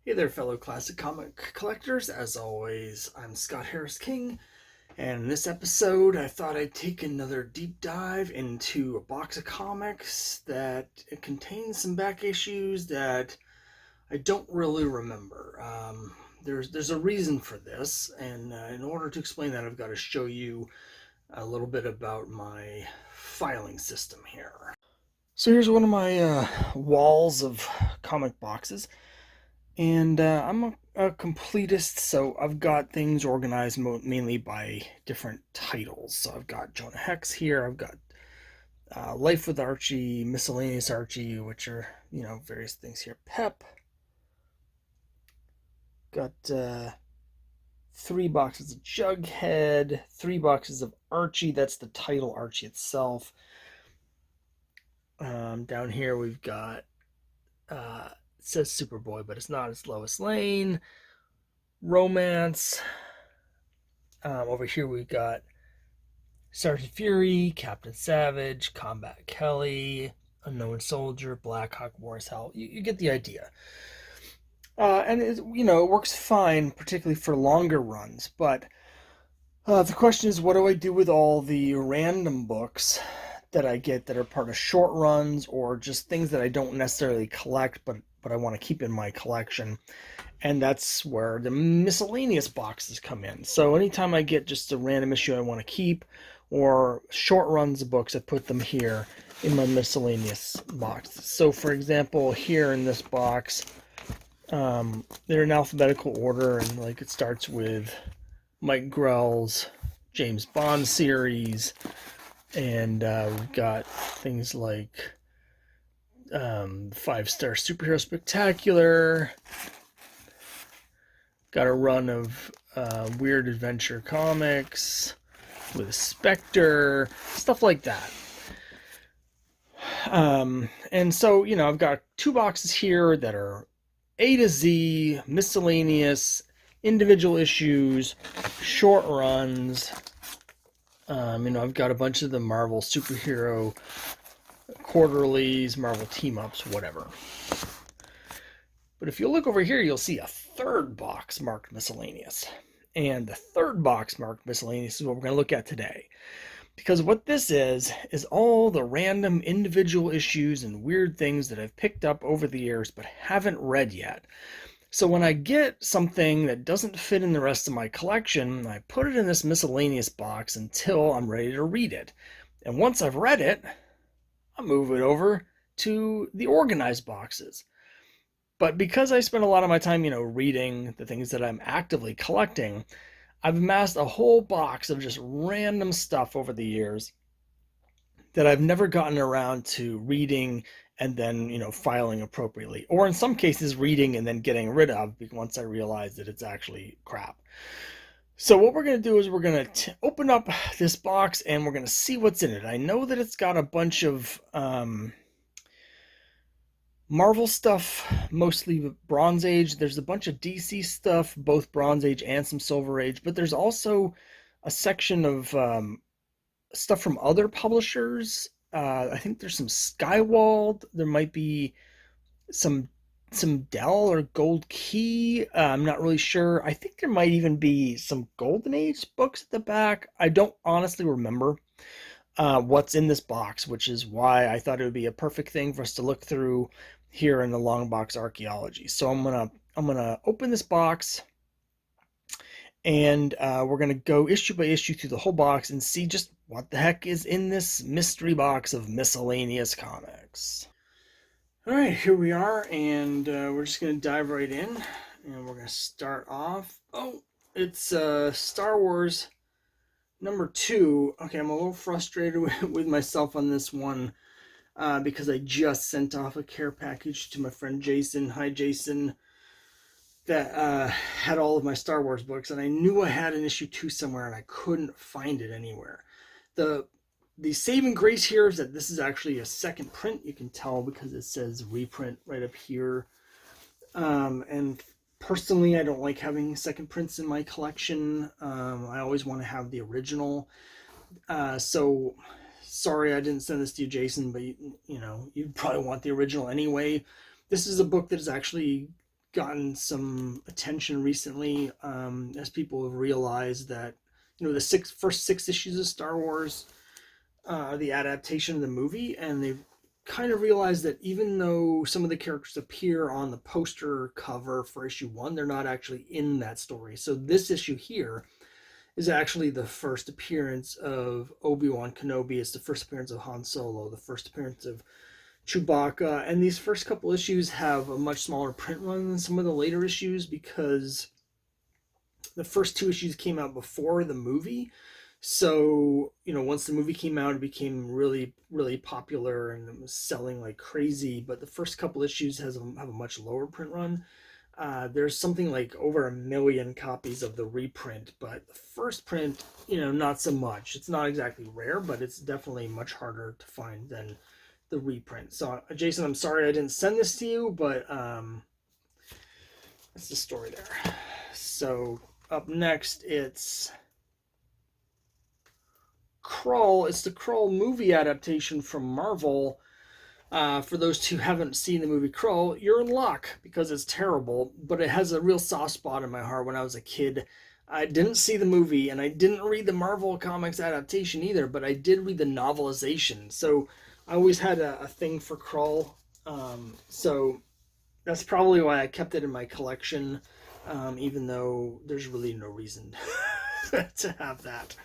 Hey there, fellow classic comic collectors. As always, I'm Scott Harris King, and in this episode, I thought I'd take another deep dive into a box of comics that it contains some back issues that I don't really remember. There's a reason for this, and in order to explain that, I've got to show you a little bit about my filing system here. So here's one of my walls of comic boxes. And I'm a completist, so I've got things organized mainly by different titles. So I've got Jonah Hex here, I've got Life with Archie, Miscellaneous Archie, which are, various things here. Pep. Got 3 boxes of Jughead, 3 boxes of Archie, that's the title Archie itself. Down here we've got, it says Superboy, but it's not, it's Lois Lane. Romance. Over here we've got Sergeant Fury, Captain Savage, Combat Kelly, Unknown Soldier, Blackhawk, Wars Hell. You get the idea. And it works fine, particularly for longer runs. But the question is, what do I do with all the random books that I get that are part of short runs or just things that I don't necessarily collect, but I want to keep in my collection? And that's where the miscellaneous boxes come in. So anytime I get just a random issue I want to keep or short runs of books, I put them here in my miscellaneous box. So for example, here in this box, they're in alphabetical order, and like it starts with Mike Grell's James Bond series, and we've got things like 5-Star Superhero Spectacular. Got a run of Weird Adventure comics with Spectre, stuff like that. And so, I've got 2 boxes here that are A to Z, miscellaneous, individual issues, short runs. I've got a bunch of the Marvel superhero quarterlies, Marvel team-ups, whatever. But if you look over here, you'll see a 3rd box marked miscellaneous. And the 3rd box marked miscellaneous is what we're going to look at today. Because what this is all the random individual issues and weird things that I've picked up over the years but haven't read yet. So when I get something that doesn't fit in the rest of my collection, I put it in this miscellaneous box until I'm ready to read it. And once I've read it, I'll move it over to the organized boxes. But because I spend a lot of my time, reading the things that I'm actively collecting, I've amassed a whole box of just random stuff over the years that I've never gotten around to reading and then, filing appropriately. Or in some cases, reading and then getting rid of once I realize that it's actually crap. So what we're going to do is we're going to open up this box and we're going to see what's in it. I know that it's got a bunch of Marvel stuff, mostly Bronze Age. There's a bunch of DC stuff, both Bronze Age and some Silver Age, but there's also a section of stuff from other publishers. I think there's some Skywald. There might be some Dell or Gold Key. I'm not really sure. I think there might even be some Golden Age books at the back. I don't honestly remember what's in this box, which is why I thought it would be a perfect thing for us to look through here in the Longbox Archaeology. So I'm gonna open this box, and we're gonna go issue by issue through the whole box and see just what the heck is in this mystery box of miscellaneous comics. All right, here we are, and we're just gonna dive right in, and we're gonna start off. Oh, it's Star Wars #2. Okay, I'm a little frustrated with myself on this one because I just sent off a care package to my friend Jason. Hi, Jason. That had all of my Star Wars books, and I knew I had an issue 2 somewhere, and I couldn't find it anywhere. The saving grace here is that this is actually a second print. You can tell because it says reprint right up here. And personally, I don't like having second prints in my collection. I always want to have the original. So sorry I didn't send this to you, Jason, but you'd probably want the original anyway. This is a book that is actually gotten some attention recently, as people have realized that, the first six issues of Star Wars, the adaptation of the movie, and they've kind of realized that even though some of the characters appear on the poster cover for issue one, they're not actually in that story. So this issue here is actually the first appearance of Obi-Wan Kenobi. It's the first appearance of Han Solo, the first appearance of Chewbacca, and these first couple issues have a much smaller print run than some of the later issues because the first two issues came out before the movie. So, once the movie came out, it became really, really popular and it was selling like crazy. But the first couple issues have a much lower print run. There's something like over 1 million copies of the reprint, but the first print, not so much. It's not exactly rare, but it's definitely much harder to find than the reprint. So, Jason, I'm sorry I didn't send this to you, but that's the story there. So, up next, it's Krull. It's the Krull movie adaptation from Marvel. For those who haven't seen the movie Krull, you're in luck because it's terrible, but it has a real soft spot in my heart. When I was a kid, I didn't see the movie and I didn't read the Marvel Comics adaptation either, but I did read the novelization. So I always had a thing for Krull. So that's probably why I kept it in my collection, even though there's really no reason to have that.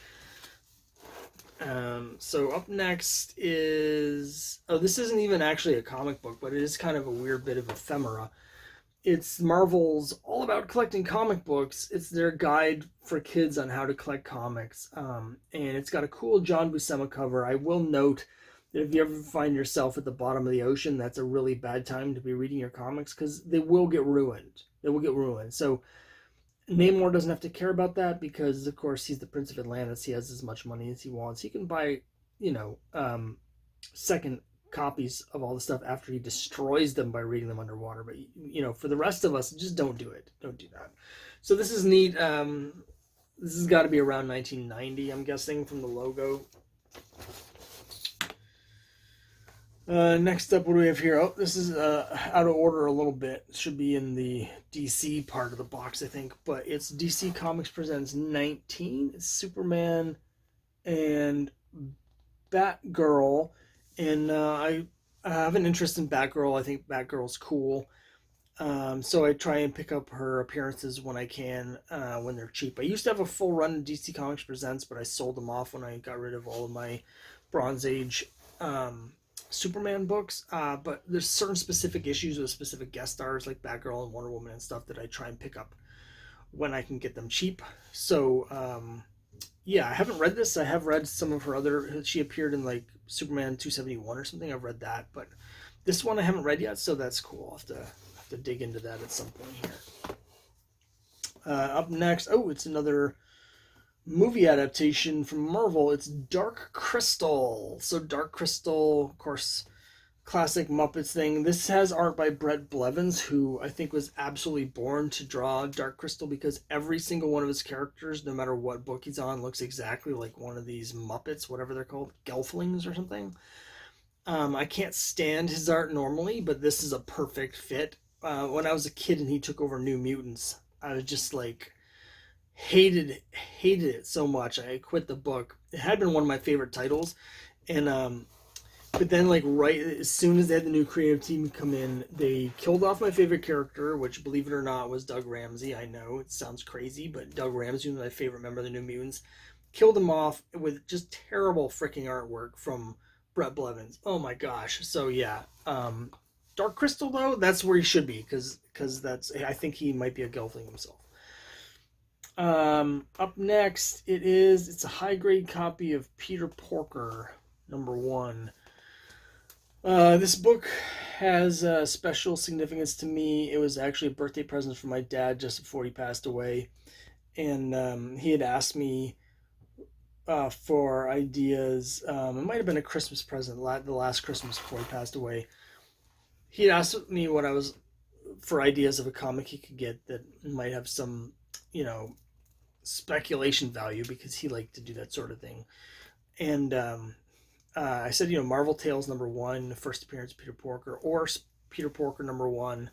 So up next is, this isn't even actually a comic book, but it is kind of a weird bit of ephemera. It's Marvel's All About Collecting Comic Books. It's their guide for kids on how to collect comics. And it's got a cool John Buscema cover. I will note that if you ever find yourself at the bottom of the ocean, that's a really bad time to be reading your comics because they will get ruined. They will get ruined. So Namor doesn't have to care about that because, of course, he's the Prince of Atlantis. He has as much money as he wants. He can buy, second copies of all the stuff after he destroys them by reading them underwater. But, for the rest of us, just don't do it. Don't do that. So this is neat. This has got to be around 1990, I'm guessing, from the logo. Next up, what do we have here? Oh, this is out of order a little bit. It should be in the DC part of the box, I think. But it's DC Comics Presents 19. It's Superman and Batgirl. And I have an interest in Batgirl. I think Batgirl's cool. So I try and pick up her appearances when I can, when they're cheap. I used to have a full run of DC Comics Presents, but I sold them off when I got rid of all of my Bronze Age Superman books, but there's certain specific issues with specific guest stars like Batgirl and Wonder Woman and stuff that I try and pick up when I can get them cheap. So I haven't read this. I have read some of her other. She appeared in like Superman 271 or something. I've read that, but this one I haven't read yet, so that's cool. I'll have to dig into that at some point here. Up next, it's another movie adaptation from Marvel. It's Dark Crystal. So Dark Crystal, of course, classic Muppets thing. This has art by Brett Blevins, who I think was absolutely born to draw Dark Crystal because every single one of his characters, no matter what book he's on, looks exactly like one of these Muppets, whatever they're called, Gelflings or something. I can't stand his art normally, but this is a perfect fit. When I was a kid and he took over New Mutants, I was just like, hated it so much. I quit the book. It had been one of my favorite titles, and but then like right as soon as they had the new creative team come in, they killed off my favorite character, which, believe it or not, was Doug Ramsey. I know it sounds crazy, but Doug Ramsey was my favorite member of the New Mutants. Killed him off with just terrible freaking artwork from Brett Blevins. Oh my gosh. So yeah, Dark Crystal though, that's where he should be because I think he might be a Gelfling himself. Up next, it's a high grade copy of Peter Porker, #1. This book has special significance to me. It was actually a birthday present from my dad just before he passed away, and he had asked me for ideas. It might have been a Christmas present, the last Christmas before he passed away. He had asked me for ideas of a comic he could get that might have some, speculation value because he liked to do that sort of thing. And I said, Marvel Tales #1, first appearance of Peter Porker, or Peter Porker #1.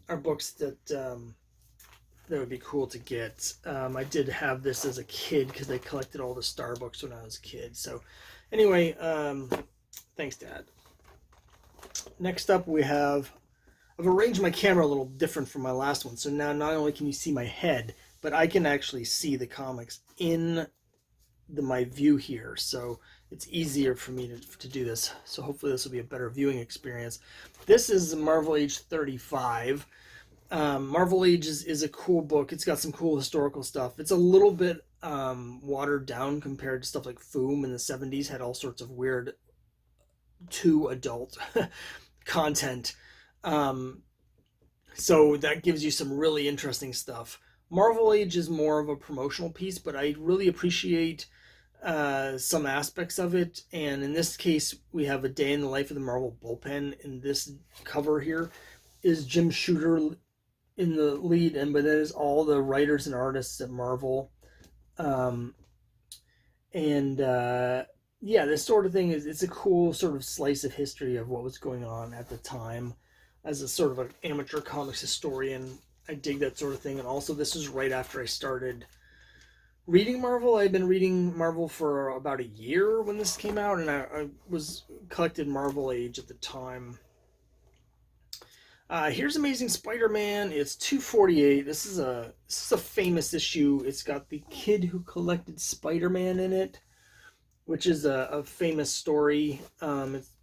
are books that that would be cool to get. I did have this as a kid because I collected all the Star books when I was a kid. So anyway, thanks, Dad. Next up, I've arranged my camera a little different from my last one. So now not only can you see my head, but I can actually see the comics in my view here. So it's easier for me to do this. So hopefully this will be a better viewing experience. This is Marvel Age 35. Marvel Age is a cool book. It's got some cool historical stuff. It's a little bit watered down compared to stuff like Foom in the 70s, had all sorts of weird too adult content. So that gives you some really interesting stuff. Marvel Age is more of a promotional piece, but I really appreciate some aspects of it. And in this case, we have a day in the life of the Marvel bullpen. In this cover here is Jim Shooter in the lead, and but that is all the writers and artists at Marvel. Yeah, this sort of thing it's a cool sort of slice of history of what was going on at the time. As a sort of an amateur comics historian, I dig that sort of thing. And also, this is right after I started reading Marvel. I'd been reading Marvel for about a year when this came out, and I was collected Marvel Age at the time. Here's Amazing Spider-Man. It's 248. This is a famous issue. It's got the kid who collected Spider-Man in it, which is a famous story.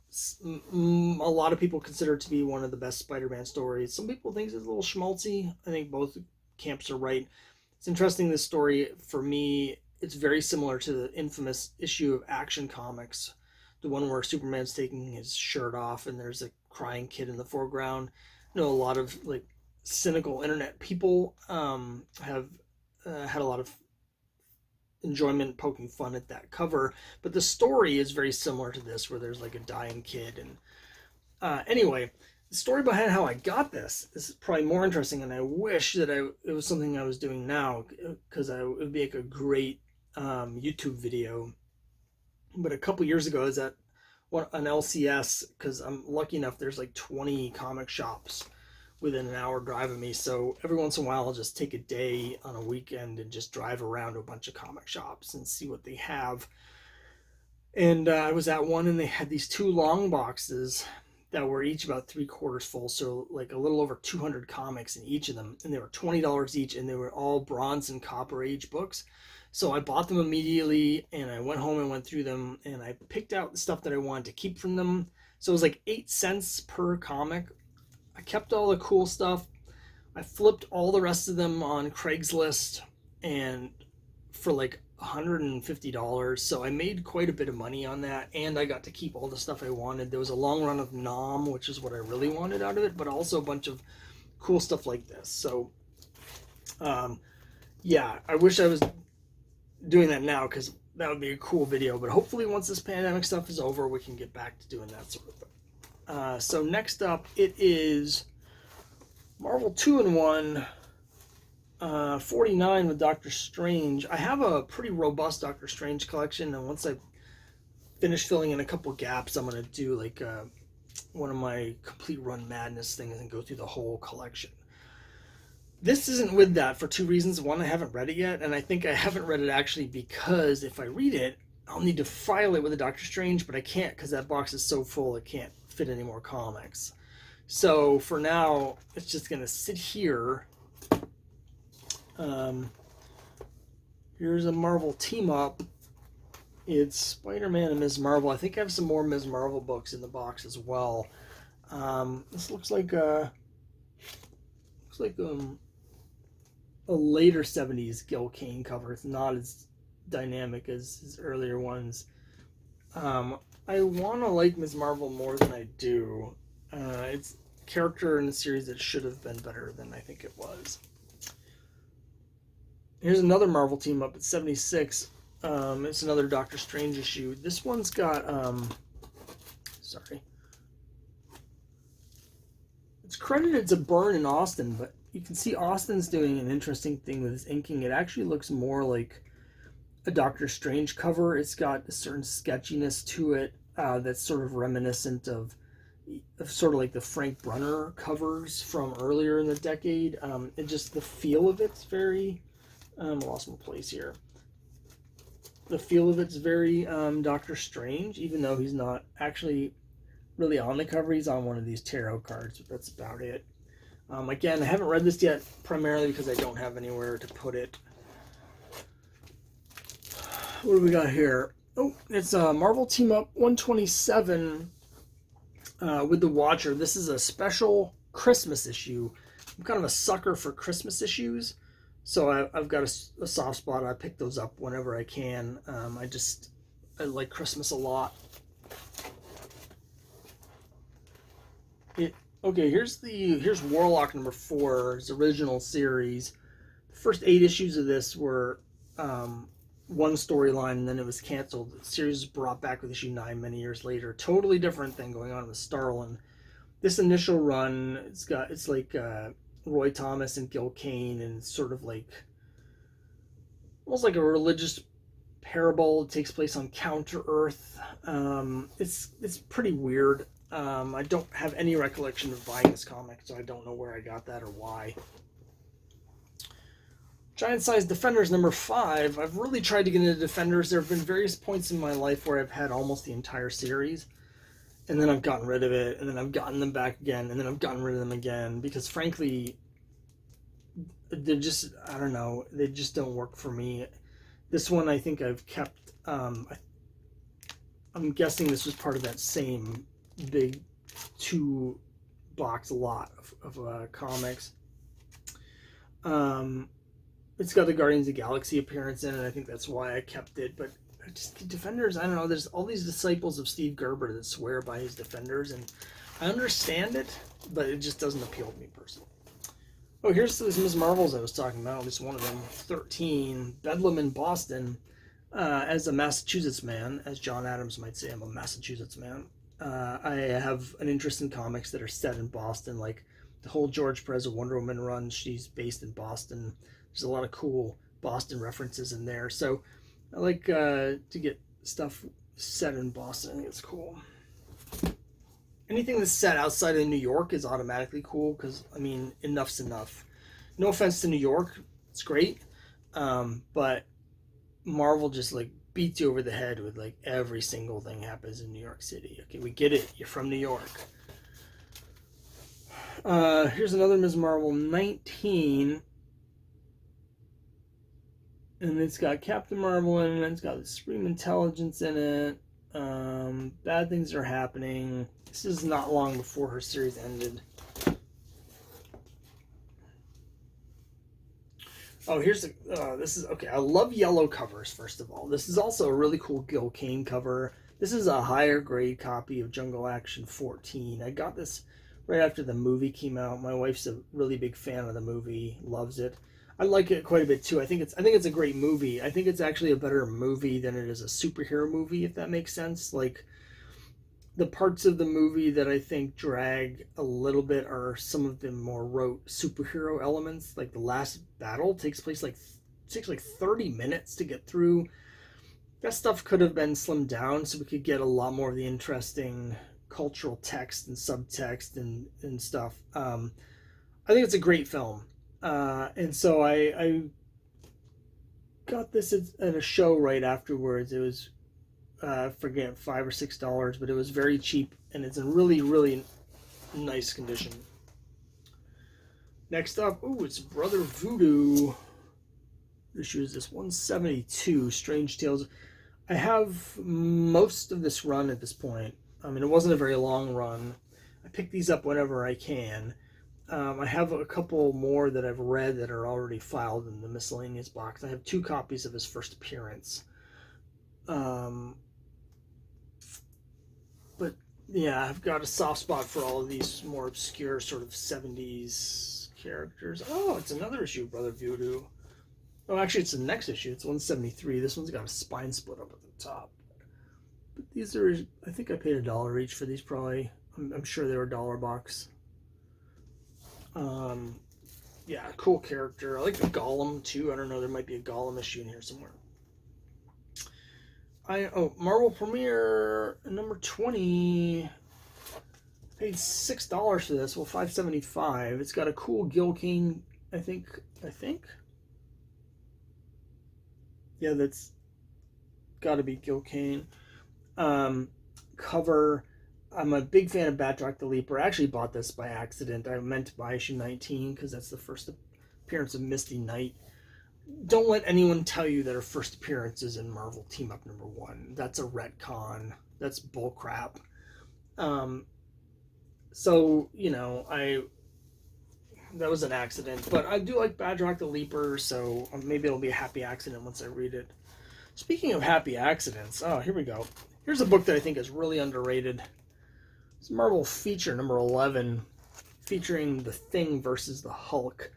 It's a lot of people consider it to be one of the best Spider-Man stories. Some people think it's a little schmaltzy. I think both camps are right. It's interesting, this story. For me, it's very similar to the infamous issue of Action Comics, the one where Superman's taking his shirt off and there's a crying kid in the foreground. I know a lot of like cynical internet people have had a lot of enjoyment poking fun at that cover, but the story is very similar to this, where there's like a dying kid. And anyway, the story behind how I got this is probably more interesting, and I wish that it was something I was doing now, because it would make a great YouTube video. But a couple years ago, I was at an LCS, because I'm lucky enough there's like 20 comic shops within an hour drive of me. So every once in a while, I'll just take a day on a weekend and just drive around to a bunch of comic shops and see what they have. And I was at one, and they had these 2 long boxes that were each about 3/4 full. So like a little over 200 comics in each of them. And they were $20 each, and they were all Bronze and Copper Age books. So I bought them immediately, and I went home and went through them, and I picked out the stuff that I wanted to keep from them. So it was like 8 cents per comic. I kept all the cool stuff. I flipped all the rest of them on Craigslist, and for like $150. So I made quite a bit of money on that, and I got to keep all the stuff I wanted. There was a long run of Nom, which is what I really wanted out of it, but also a bunch of cool stuff like this. So yeah, I wish I was doing that now, because that would be a cool video. But hopefully once this pandemic stuff is over, we can get back to doing that sort of thing. So next up, it is Marvel 2-in-1 49 with Doctor Strange. I have a pretty robust Doctor Strange collection, and once I finish filling in a couple gaps, I'm going to do like one of my complete run madness things and go through the whole collection. This isn't with that for 2 reasons. One, I haven't read it yet, and I think I haven't read it actually because if I read it, I'll need to file it with a Doctor Strange, but I can't, because that box is so full it can't fit any more comics. So for now, it's just going to sit here. Here's a Marvel team up. It's Spider-Man and Ms. Marvel. I think I have some more Ms. Marvel books in the box as well. This looks like a later 70s Gil Kane cover. It's not as dynamic as his earlier ones. I want to like Ms. Marvel more than I do. It's a character in the series that should have been better than I think it was. Here's another Marvel team up at 76. It's another Doctor Strange issue. This one's got it's credited to Byrne and Austin, but you can see Austin's doing an interesting thing with his inking. It actually looks more like a Doctor Strange cover. It's got a certain sketchiness to it that's sort of reminiscent of sort of like the Frank Brunner covers from earlier in the decade. And just the feel of it's very, I lost my place here. The feel of it's very Doctor Strange, even though he's not actually really on the cover. He's on one of these tarot cards, but that's about it. Again, I haven't read this yet, primarily because I don't have anywhere to put it. What do we got here? Oh, it's a Marvel Team Up 127 with the Watcher. This is a special Christmas issue. I'm kind of a sucker for Christmas issues, so I've got a soft spot. I pick those up whenever I can. I like Christmas a lot. Okay, here's Warlock number 4, his original series. The first 8 issues of this were one storyline, and then it was canceled. The series was brought back with issue 9 many years later. Totally different thing going on with Starlin. This initial run, it's like Roy Thomas and Gil Kane, and it's sort of like almost like a religious parable. It takes place on Counter Earth. It's pretty weird. I don't have any recollection of buying this comic, so I don't know where I got that or why. Giant Size Defenders number 5. I've really tried to get into Defenders. There have been various points in my life where I've had almost the entire series, and then I've gotten rid of it, and then I've gotten them back again, and then I've gotten rid of them again, because frankly, they're just, I don't know, they just don't work for me. This one I think I've kept, I'm guessing this was part of that same big 2-box lot of comics. It's got the Guardians of the Galaxy appearance in it. I think that's why I kept it. But just Defenders, I don't know. There's all these disciples of Steve Gerber that swear by his Defenders, and I understand it, but it just doesn't appeal to me personally. Oh, here's those Ms. Marvels I was talking about. At least one of them. 13. Bedlam in Boston. As a Massachusetts man, as John Adams might say, I'm a Massachusetts man. I have an interest in comics that are set in Boston, like the whole George Perez Wonder Woman run. She's based in Boston. There's a lot of cool Boston references in there. So I like to get stuff set in Boston. I think it's cool. Anything that's set outside of New York is automatically cool because, I mean, enough's enough. No offense to New York. It's great. But Marvel just like beats you over the head with like every single thing happens in New York City. Okay, we get it. You're from New York. Here's another Ms. Marvel 19. And it's got Captain Marvel in it. It's got the Supreme Intelligence in it. Bad things are happening. This is not long before her series ended. Oh, here's this is okay. I love yellow covers. First of all, this is also a really cool Gil Kane cover. This is a higher grade copy of Jungle Action 14. I got this right after the movie came out. My wife's a really big fan of the movie. Loves it. I like it quite a bit too. I think it's a great movie. I think it's actually a better movie than it is a superhero movie, if that makes sense. Like the parts of the movie that I think drag a little bit are some of the more rote superhero elements. Like the last battle takes 30 minutes to get through. That stuff could have been slimmed down so we could get a lot more of the interesting cultural text and subtext and stuff. I think it's a great film. And so I got this at a show right afterwards. It was, I forget, $5 or $6, but it was very cheap, and it's in really, really nice condition. Next up, it's Brother Voodoo. Issue is this 172, Strange Tales. I have most of this run at this point. I mean, it wasn't a very long run. I pick these up whenever I can. I have a couple more that I've read that are already filed in the Miscellaneous Box. I have 2 copies of his first appearance. But yeah, I've got a soft spot for all of these more obscure sort of 70s characters. Oh, it's another issue of Brother Voodoo. Oh, actually, it's the next issue. It's 173. This one's got a spine split up at the top. But these are, I think I paid $1 each for these probably. I'm sure they were $1 box. Yeah, cool character. I like the Golem too. I don't know, there might be a Golem issue in here somewhere. Marvel Premiere number 20. Paid $6 for this. Well, $5.75. It's got a cool Gil Kane. I think. Yeah, that's got to be Gil Kane. Cover. I'm a big fan of Batroc the Leaper. I actually bought this by accident. I meant to buy issue 19 because that's the first appearance of Misty Knight. Don't let anyone tell you that her first appearance is in Marvel Team Up #1. That's a retcon. That's bullcrap. So, you know, that was an accident. But I do like Batroc the Leaper, so maybe it'll be a happy accident once I read it. Speaking of happy accidents, oh, here we go. Here's a book that I think is really underrated. It's Marvel Feature number 11, featuring the Thing versus the Hulk.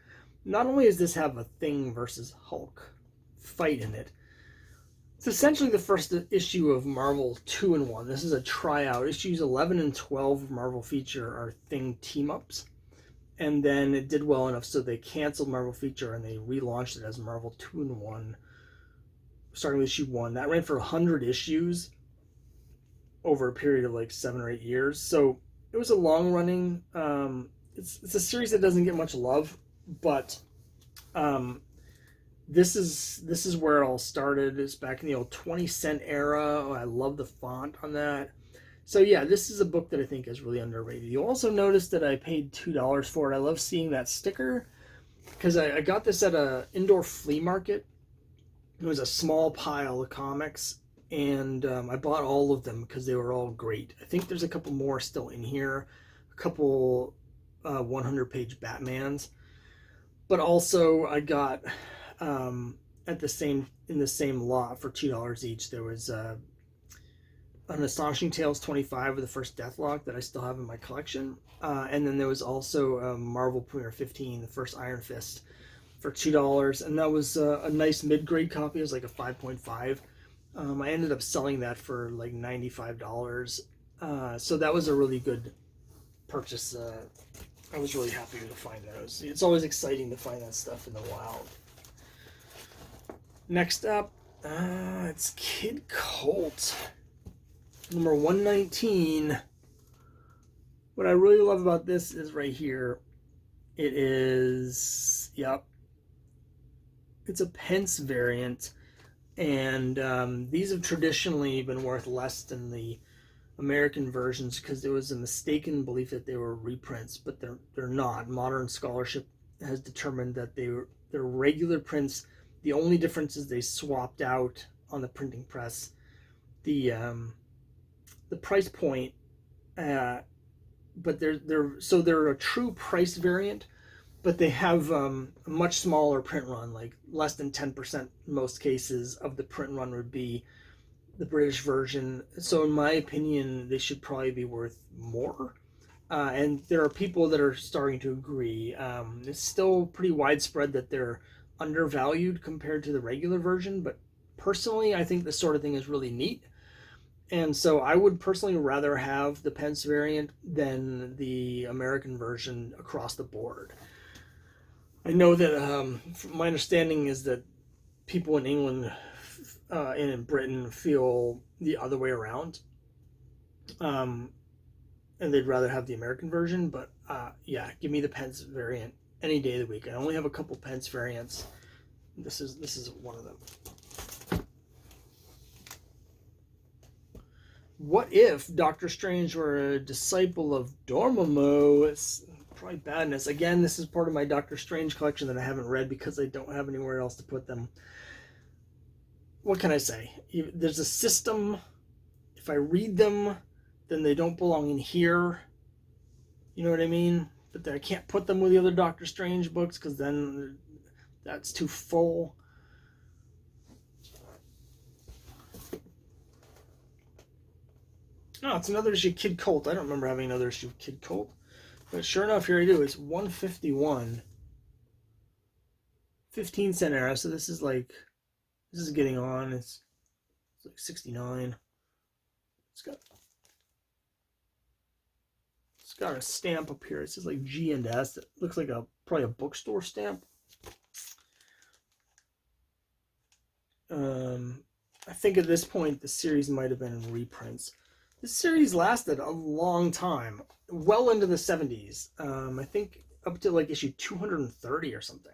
Not only does this have a Thing versus Hulk fight in it, it's essentially the first issue of Marvel 2-in-1. This is a tryout. Issues 11 and 12 of Marvel Feature are Thing team-ups. And then it did well enough so they canceled Marvel Feature and they relaunched it as Marvel 2-in-1, starting with issue 1. That ran for 100 issues over a period of like 7 or 8 years. So it was a long-running... it's a series that doesn't get much love, but... This is where it all started. It's back in the old 20-cent era. Oh, I love the font on that. So yeah, this is a book that I think is really underrated. You'll also notice that I paid $2 for it. I love seeing that sticker because I got this at an indoor flea market. It was a small pile of comics, and I bought all of them because they were all great. I think there's a couple more still in here, a couple 100-page Batmans, but also I got in the same lot for $2 each. There was an Astonishing Tales 25 with the first Deathlock that I still have in my collection, and then there was also a Marvel Premiere 15, the first Iron Fist, for $2, and that was a nice mid-grade copy. It was like a 5.5. I ended up selling that for like $95, so that was a really good purchase. I was really happy to find those. It's always exciting to find that stuff in the wild. Next up, it's Kid Colt, number 119. What I really love about this is right here. It is, yep, it's a pence variant, and these have traditionally been worth less than the American versions because there was a mistaken belief that they were reprints, but they're not. Modern scholarship has determined that they're regular prints. The only difference is they swapped out on the printing press the price point, but they're a true price variant, but they have a much smaller print run, like less than 10% in most cases of the print run would be the British version. So in my opinion, they should probably be worth more. And there are people that are starting to agree. It's still pretty widespread that they're undervalued compared to the regular version, but personally I think this sort of thing is really neat, and so I would personally rather have the pence variant than the American version across the board. I know that my understanding is that people in England and in Britain feel the other way around, and they'd rather have the American version, but yeah, give me the pence variant any day of the week. I only have a couple pence variants. This is one of them. What if Doctor Strange were a disciple of Dormammu? It's probably badness. Again, this is part of my Doctor Strange collection that I haven't read because I don't have anywhere else to put them. What can I say? There's a system. If I read them, then they don't belong in here. You know what I mean? But I can't put them with the other Doctor Strange books because then that's too full. No, it's another issue of Kid Colt. I don't remember having another issue of Kid Colt. But sure enough, here I do. It's 151. 15-cent era, so this is getting on. It's like 69. It's got a stamp up here. It says like G and S. It looks like probably a bookstore stamp. I think at this point the series might have been in reprints. This series lasted a long time, well into the 70s. I think up to like issue 230 or something.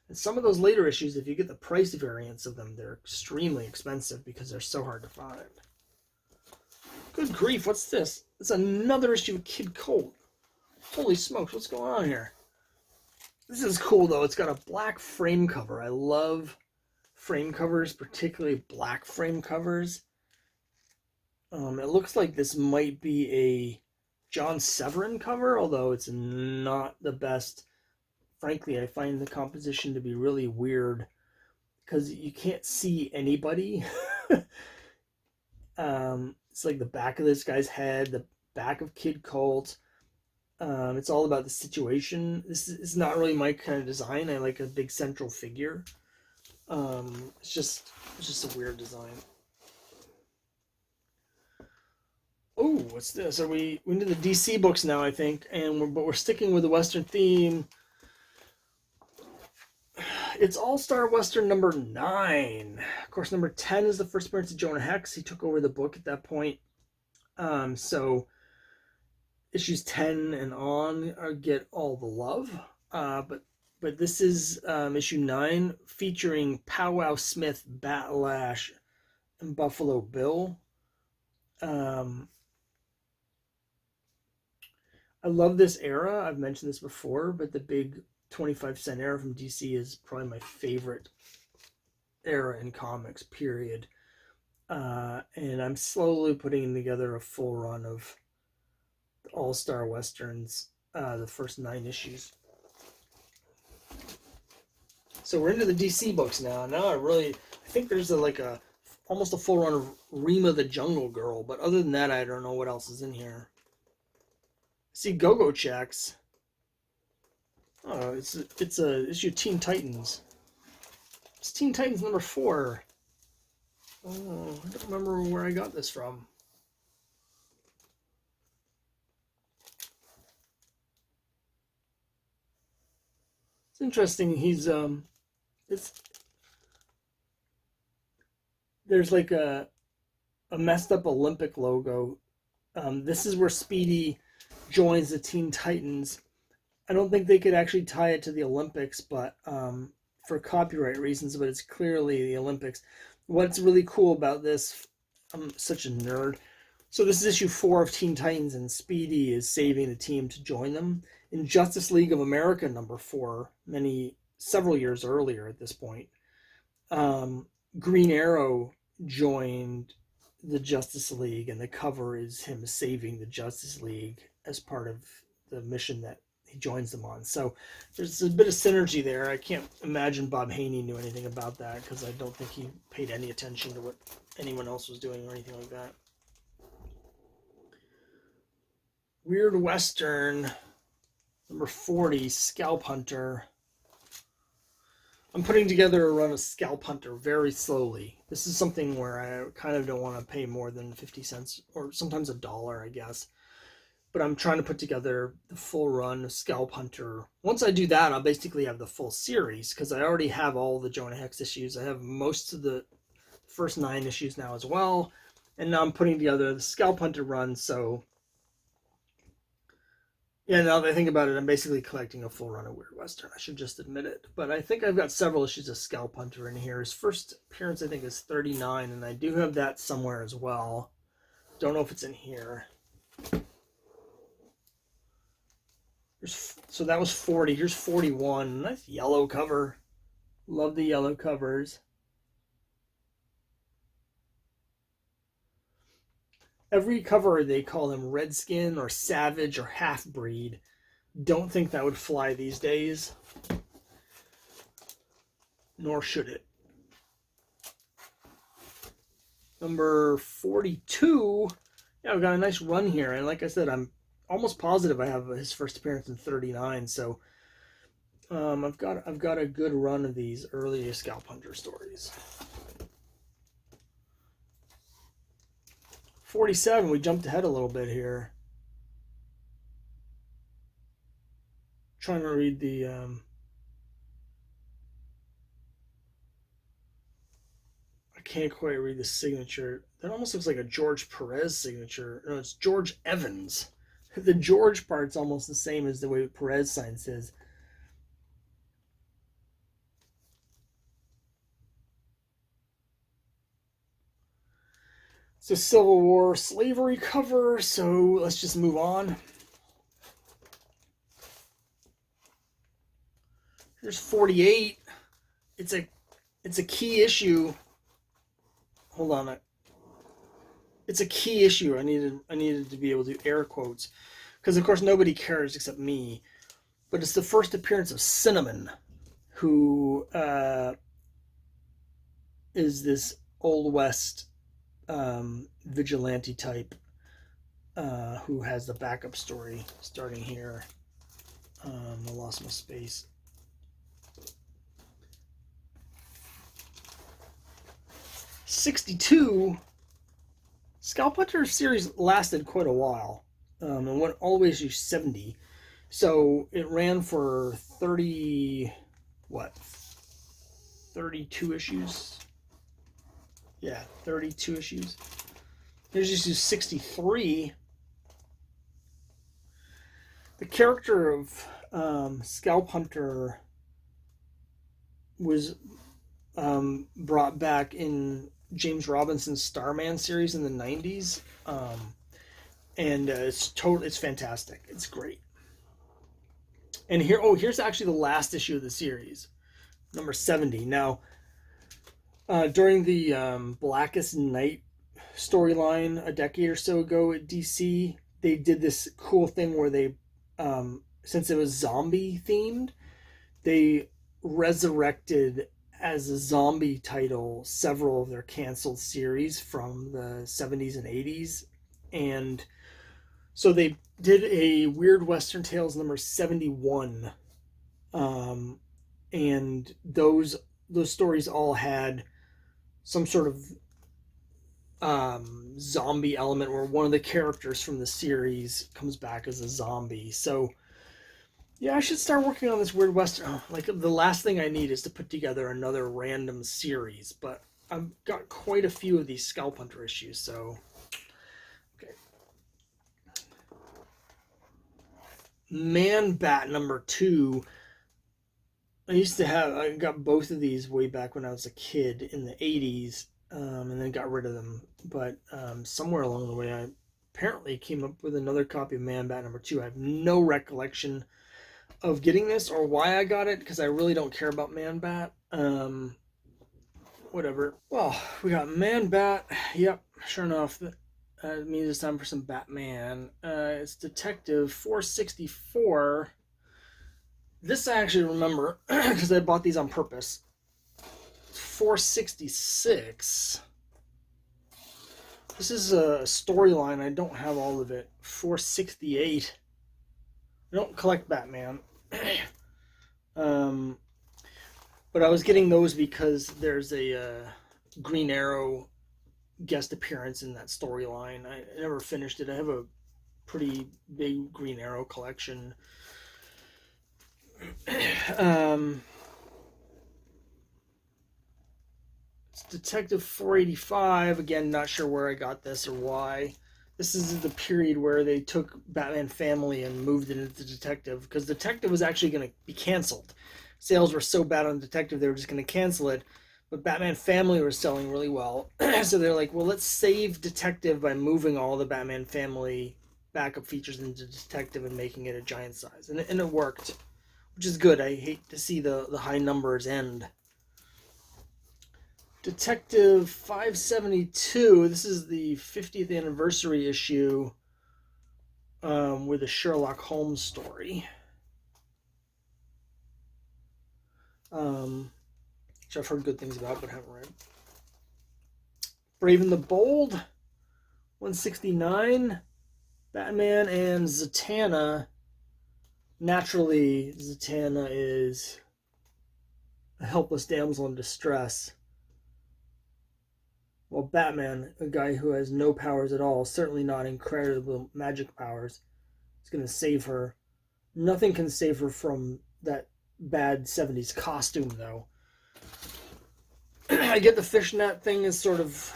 And some of those later issues, if you get the price variants of them, they're extremely expensive because they're so hard to find. Good grief, what's this? It's another issue of Kid Colt. Holy smokes, what's going on here? This is cool though. It's got a black frame cover. I love frame covers, particularly black frame covers. It looks like this might be a John Severin cover, although it's not the best. Frankly, I find the composition to be really weird because you can't see anybody. It's like the back of this guy's head, the back of Kid Colt. It's all about the situation. This is not really my kind of design. I like a big central figure. It's just a weird design. Oh, what's this? Are we into the DC books now? I think, but we're sticking with the Western theme. It's All-Star Western number 9. Of course, number 10 is the first appearance of Jonah Hex. He took over the book at that point. So issues 10 and on get all the love. But this is issue 9 featuring Powwow Smith, Batlash, and Buffalo Bill. I love this era. I've mentioned this before, but the big 25-cent era from DC is probably my favorite era in comics, period. And I'm slowly putting together a full run of All-Star Westerns, the first 9 issues. So we're into the DC books now. Now I think there's almost a full run of Rima the Jungle Girl, but other than that, I don't know what else is in here. See Go-Go checks. Oh, it's a issue of Teen Titans. It's Teen Titans number 4. Oh, I don't remember where I got this from. It's interesting. There's like a messed up Olympic logo. This is where Speedy joins the Teen Titans. I don't think they could actually tie it to the Olympics, but for copyright reasons, but it's clearly the Olympics. What's really cool about this, I'm such a nerd. So this is issue 4 of Teen Titans, and Speedy is saving the team to join them. In Justice League of America number 4, several years earlier at this point, Green Arrow joined the Justice League, and the cover is him saving the Justice League as part of the mission that he joins them on. So there's a bit of synergy there. I can't imagine Bob Haney knew anything about that because I don't think he paid any attention to what anyone else was doing or anything like that. Weird Western number 40, Scalp Hunter. I'm putting together a run of Scalp Hunter very slowly. This is something where I kind of don't want to pay more than 50 cents or sometimes $1, I guess. But I'm trying to put together the full run of Scalp Hunter. Once I do that, I'll basically have the full series because I already have all the Jonah Hex issues. I have most of the first 9 issues now as well. And now I'm putting together the Scalp Hunter run, so yeah, now that I think about it, I'm basically collecting a full run of Weird Western. I should just admit it. But I think I've got several issues of Scalp Hunter in here. His first appearance, I think, is 39, and I do have that somewhere as well. Don't know if it's in here. So that was 40. Here's 41. Nice yellow cover. Love the yellow covers. Every cover, they call him Redskin or Savage or Half-Breed. Don't think that would fly these days. Nor should it. Number 42. Yeah, we've got a nice run here. And like I said, I'm almost positive I have his first appearance in 39. So I've got a good run of these early Scalp Hunter stories. 47, we jumped ahead a little bit here. Trying to read the I can't quite read the signature. That almost looks like a George Perez signature. No, it's George Evans. The George part's almost the same as the way Perez signs his. It's a Civil War slavery cover, so let's just move on. Here's 48. It's a key issue. Hold on. It's a key issue. I needed to be able to air quotes, because of course nobody cares except me. But it's the first appearance of Cinnamon, who is this Old West vigilante type who has the backup story starting here. I lost my space. '62. Scalp Hunter series lasted quite a while, and went all the way to 70. So it ran for 32 issues? Yeah, 32 issues. Here's issue 63. The character of Scalp Hunter was brought back in James Robinson's Starman series in the 90s. And it's fantastic. It's great. And here's actually the last issue of the series, number 70. Now, during the Blackest Night storyline a decade or so ago at DC, they did this cool thing where they, since it was zombie themed, they resurrected as a zombie title several of their canceled series from the 70s and 80s. And so they did a Weird Western Tales number 71. And those stories all had some sort of zombie element where one of the characters from the series comes back as a zombie. So yeah, I should start working on this Weird Western. Like, the last thing I need is to put together another random series, but I've got quite a few of these Scalp Hunter issues, so okay. Man Bat number 2. I got both of these way back when I was a kid in the 80s, and then got rid of them. But somewhere along the way, I apparently came up with another copy of Man Bat number 2. I have no recollection of getting this or why I got it, because I really don't care about Man Bat. Whatever. Well, we got Man Bat. Yep, sure enough. That means it's time for some Batman. It's Detective 464. This I actually remember because I bought these on purpose. 466. This is a storyline. I don't have all of it. 468. I don't collect Batman. But I was getting those because there's a Green Arrow guest appearance in that storyline. I never finished it. I have a pretty big Green Arrow collection. It's Detective 485. Again, not sure where I got this or why. This is the period where they took Batman Family and moved it into Detective, because Detective was actually going to be canceled. Sales were so bad on Detective, they were just going to cancel it. But Batman Family was selling really well. So they're like, well, let's save Detective by moving all the Batman Family backup features into Detective and making it a giant size. And it worked, which is good. I hate to see the high numbers end. Detective 572. This is the 50th anniversary issue with a Sherlock Holmes story. Which I've heard good things about but haven't read. Brave and the Bold 169. Batman and Zatanna. Naturally, Zatanna is a helpless damsel in distress. Well, Batman, a guy who has no powers at all, certainly not incredible magic powers, is going to save her. Nothing can save her from that bad 70s costume, though. I get the fishnet thing is sort of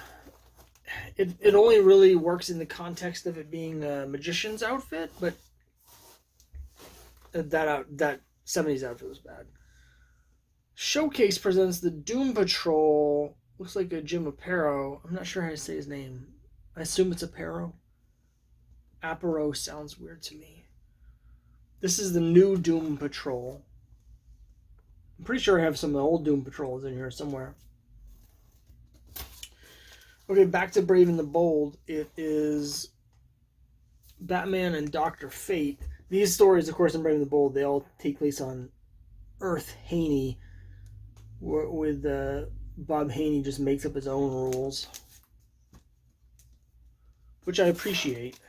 it only really works in the context of it being a magician's outfit, but that 70s outfit was bad. Showcase presents the Doom Patrol. Looks like a Jim Aparo. I'm not sure how to say his name. I assume it's Aparo. Aparo sounds weird to me. This is the new Doom Patrol. I'm pretty sure I have some of the old Doom Patrols in here somewhere. Okay, back to Brave and the Bold. It is Batman and Dr. Fate. These stories, of course, in Brave and the Bold, they all take place on Earth Haney, with Bob Haney just makes up his own rules, which I appreciate.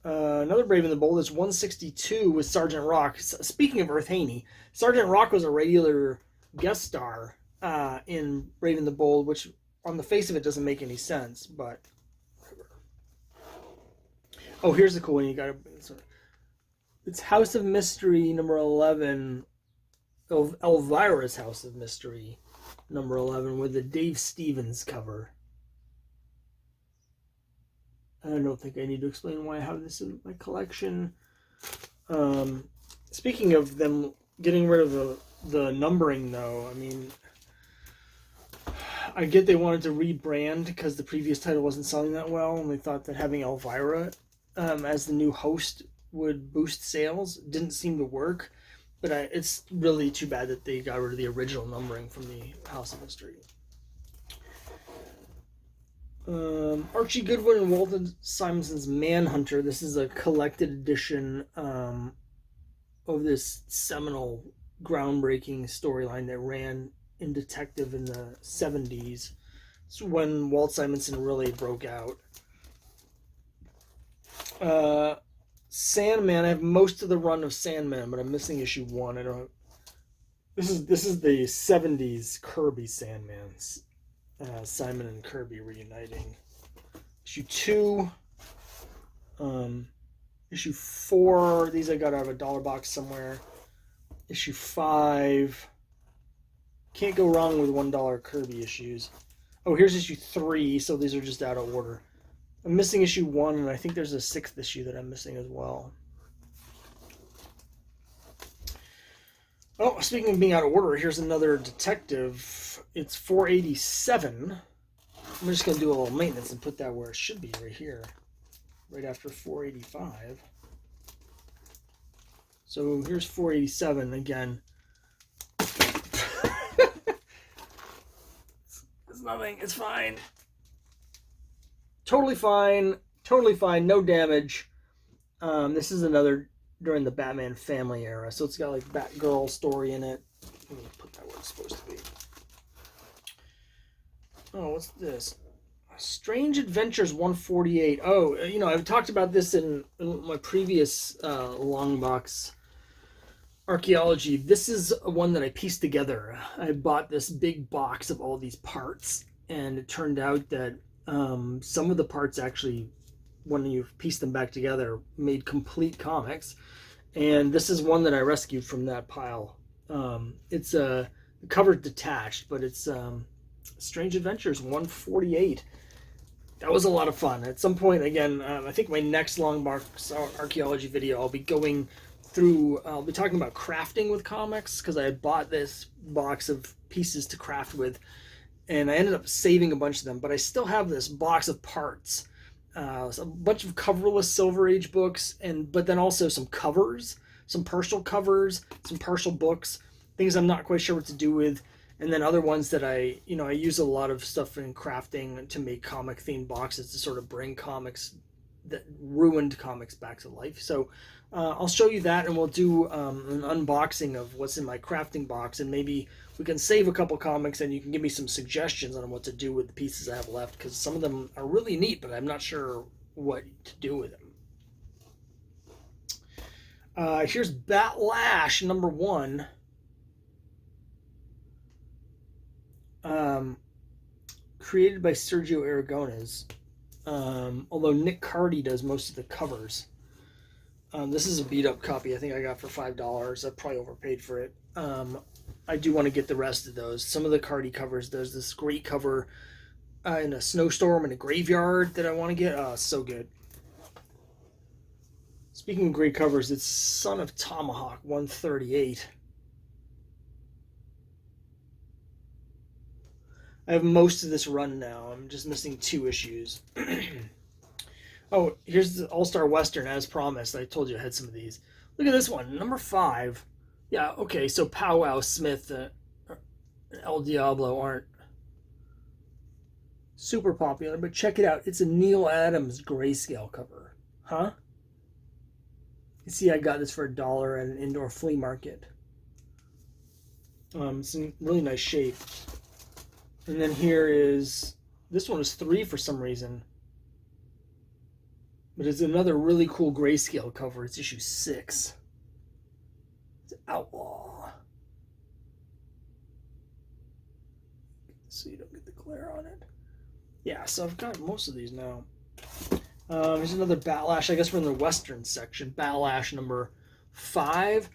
Another Brave and the Bold is 162 with Sergeant Rock. Speaking of Earth Haney, Sergeant Rock was a regular guest star in Brave and the Bold, which on the face of it doesn't make any sense, but whatever. Oh, here's the cool one. You got it's House of Mystery number 11. Elvira's House of Mystery number 11 with the Dave Stevens cover. I don't think I need to explain why I have this in my collection. Speaking of them getting rid of the numbering, though, I mean, I get they wanted to rebrand because the previous title wasn't selling that well, and they thought that having Elvira as the new host would boost sales. Didn't seem to work, but it's really too bad that they got rid of the original numbering from the House of Mystery. Archie Goodwin and Walter Simonson's Manhunter. This is a collected edition of this seminal, groundbreaking storyline that ran in detective in the 70s. It's when Walt Simonson really broke out. Sandman. I have most of the run of Sandman, but I'm missing issue 1. I don't. This is the 70s Kirby Sandman's. Simon and Kirby reuniting. Issue 2. Issue 4. These I got out of a dollar box somewhere. Issue 5. Can't go wrong with $1 Kirby issues. Oh, here's issue 3, so these are just out of order. I'm missing issue 1, and I think there's a 6th issue that I'm missing as well. Oh, speaking of being out of order, here's another detective. It's 487. I'm just going to do a little maintenance and put that where it should be, right here. Right after 485. So here's 487 again. It's nothing. It's fine. Totally fine. Totally fine. No damage. This is another during the Batman family era. So it's got like Batgirl story in it. Let me put that where it's supposed to be. Oh, what's this? Strange Adventures 148. Oh, you know, I've talked about this in my previous Longbox Archaeology. This is one that I pieced together. I bought this big box of all these parts, and it turned out that some of the parts actually, when you piece them back together, made complete comics. And this is one that I rescued from that pile. It's the cover's detached, but it's Strange Adventures 148. That was a lot of fun. At some point, again, I think my next Longbox Archaeology video, I'll be talking about crafting with comics, because I had bought this box of pieces to craft with, and I ended up saving a bunch of them, but I still have this box of parts. A bunch of coverless Silver Age books, but then also some covers, some partial covers, some partial books, things I'm not quite sure what to do with, and then other ones that I use a lot of stuff in crafting to make comic themed boxes to sort of bring comics, that ruined comics, back to life. So I'll show you that, and we'll do an unboxing of what's in my crafting box, and maybe we can save a couple comics and you can give me some suggestions on what to do with the pieces I have left, because some of them are really neat, but I'm not sure what to do with them. Here's Batlash number 1. Created by Sergio Aragones, although Nick Cardy does most of the covers. This is a beat up copy I think I got for $5. I probably overpaid for it. I do want to get the rest of those. Some of the Cardi covers, there's this great cover in a snowstorm in a graveyard that I want to get. Oh, so good. Speaking of great covers, it's Son of Tomahawk 138. I have most of this run now. I'm just missing 2 issues. Oh, here's the All-Star Western as promised. I told you I had some of these. Look at this one, number 5. Yeah, okay, so Pow Wow Smith and El Diablo aren't super popular, but check it out. It's a Neil Adams grayscale cover. Huh? You see, I got this for $1 at an indoor flea market. It's in really nice shape. And then here is, this one is 3 for some reason. But it's another really cool grayscale cover. It's issue 6. It's Outlaw. So you don't get the glare on it. Yeah, so I've got most of these now. Here's another Batlash. I guess we're in the Western section. Batlash number 5. You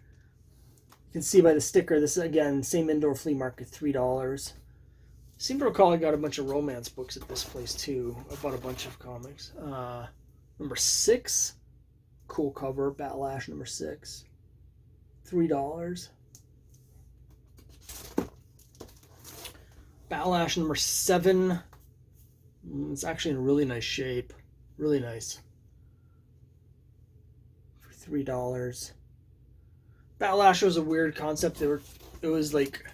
can see by the sticker, this is, again, same indoor flea market, $3. I seem to recall I got a bunch of romance books at this place, too. I bought a bunch of comics. Number 6. Cool cover. Batlash number 6. $3. Batlash number 7. It's actually in really nice shape. Really nice. For $3. Batlash was a weird concept. It was like,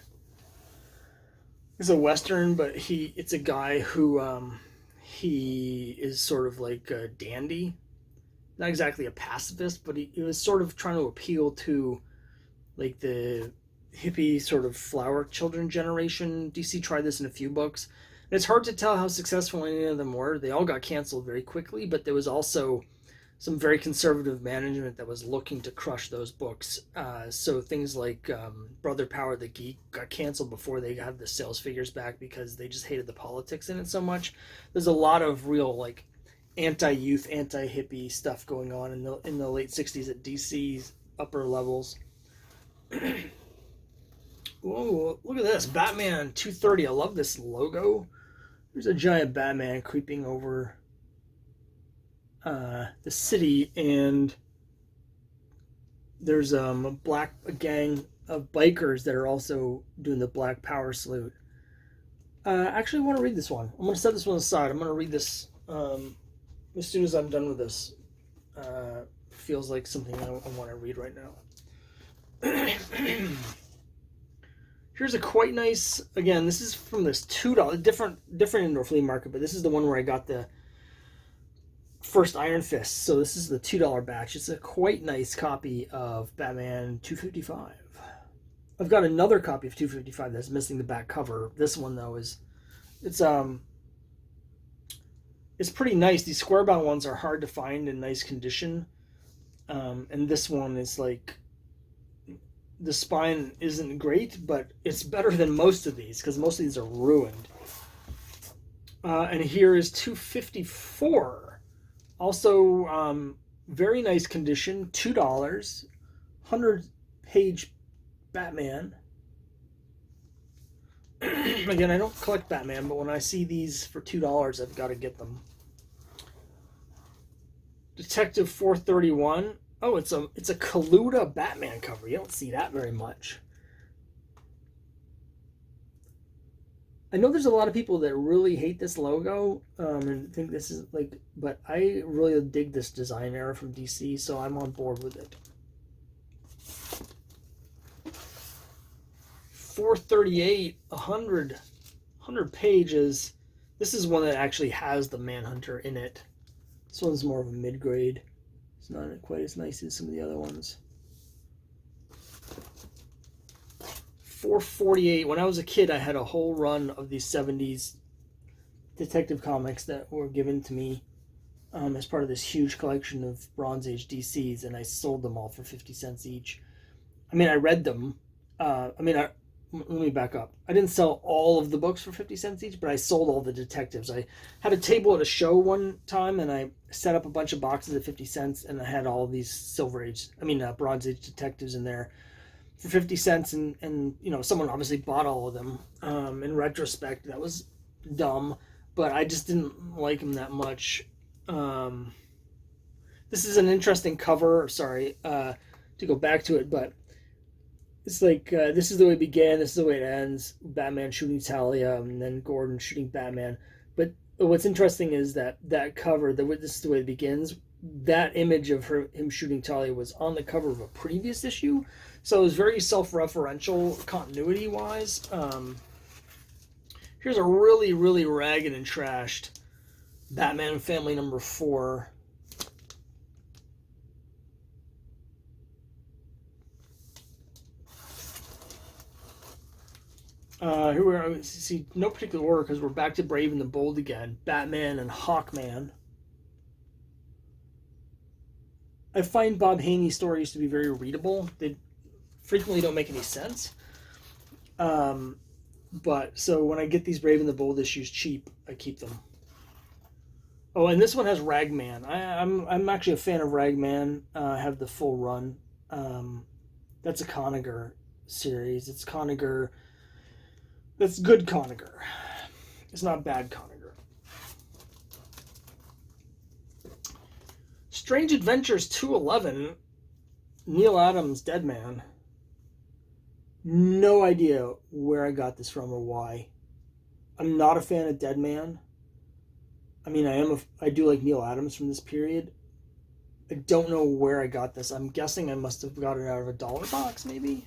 it's a Western, but it's a guy who he is sort of like a dandy. Not exactly a pacifist, but he was sort of trying to appeal to like the hippie sort of flower children generation. DC tried this in a few books. And it's hard to tell how successful any of them were. They all got canceled very quickly, but there was also some very conservative management that was looking to crush those books. So things like Brother Power the Geek got canceled before they had the sales figures back because they just hated the politics in it so much. There's a lot of real like anti-youth, anti-hippie stuff going on in the late 60s at DC's upper levels. Whoa, look at this. Batman 230. I love this logo. There's a giant Batman creeping over the city, and there's a gang of bikers that are also doing the Black Power salute. Actually, I want to read this one. I'm going to set this one aside. I'm going to read this as soon as I'm done with this. Feels like something I want to read right now. Here's a quite nice, again, this is from this $2, different indoor flea market, but this is the one where I got the first Iron Fist. So this is the $2 batch. It's a quite nice copy of Batman 255. I've got another copy of 255 that's missing the back cover. This one though it's pretty nice. These square bound ones are hard to find in nice condition. And this one is like, the spine isn't great, but it's better than most of these because most of these are ruined. And here is 254. Also, very nice condition, $2, 100-page Batman. Again, I don't collect Batman, but when I see these for $2, I've got to get them. Detective 431. Oh, it's a Kaluta Batman cover. You don't see that very much. I know there's a lot of people that really hate this logo and think this is like, but I really dig this design era from DC, so I'm on board with it. 438, 100 pages. This is one that actually has the Manhunter in it. This one's more of a mid-grade. It's not quite as nice as some of the other ones. 448. When I was a kid, I had a whole run of these 70s detective comics that were given to me as part of this huge collection of Bronze Age DCs, and I sold them all for 50 cents each. I mean, I read them. Let me back up. I didn't sell all of the books for 50 cents each, but I sold all the detectives. I had a table at a show one time, and I set up a bunch of boxes at 50 cents, and I had all these Bronze Age detectives in there. for 50 cents, and someone obviously bought all of them. In retrospect, that was dumb, but I just didn't like him that much. This is an interesting cover. Sorry to go back to it, but it's like this is the way it began, this is the way it ends. Batman shooting Talia, and then Gordon shooting Batman. But what's interesting is that cover, this is the way it begins. That image of him shooting Talia was on the cover of a previous issue, so it was very self-referential continuity wise. Here's a really, really ragged and trashed Batman Family number 4. Here we are. See, no particular order because we're back to Brave and the Bold again. Batman and Hawkman. I find Bob Haney's stories to be very readable. They frequently don't make any sense. But so when I get these Brave and the Bold issues cheap, I keep them. Oh, and this one has Ragman. I'm actually a fan of Ragman. I have the full run. That's a Conniger series. It's Conniger. That's good Conniger. It's not bad Conniger. Strange Adventures 211. Neil Adams, Dead Man. No idea where I got this from or why. I'm not a fan of Dead Man. I mean, I do like Neil Adams from this period. I don't know where I got this. I'm guessing I must have got it out of a dollar box, maybe.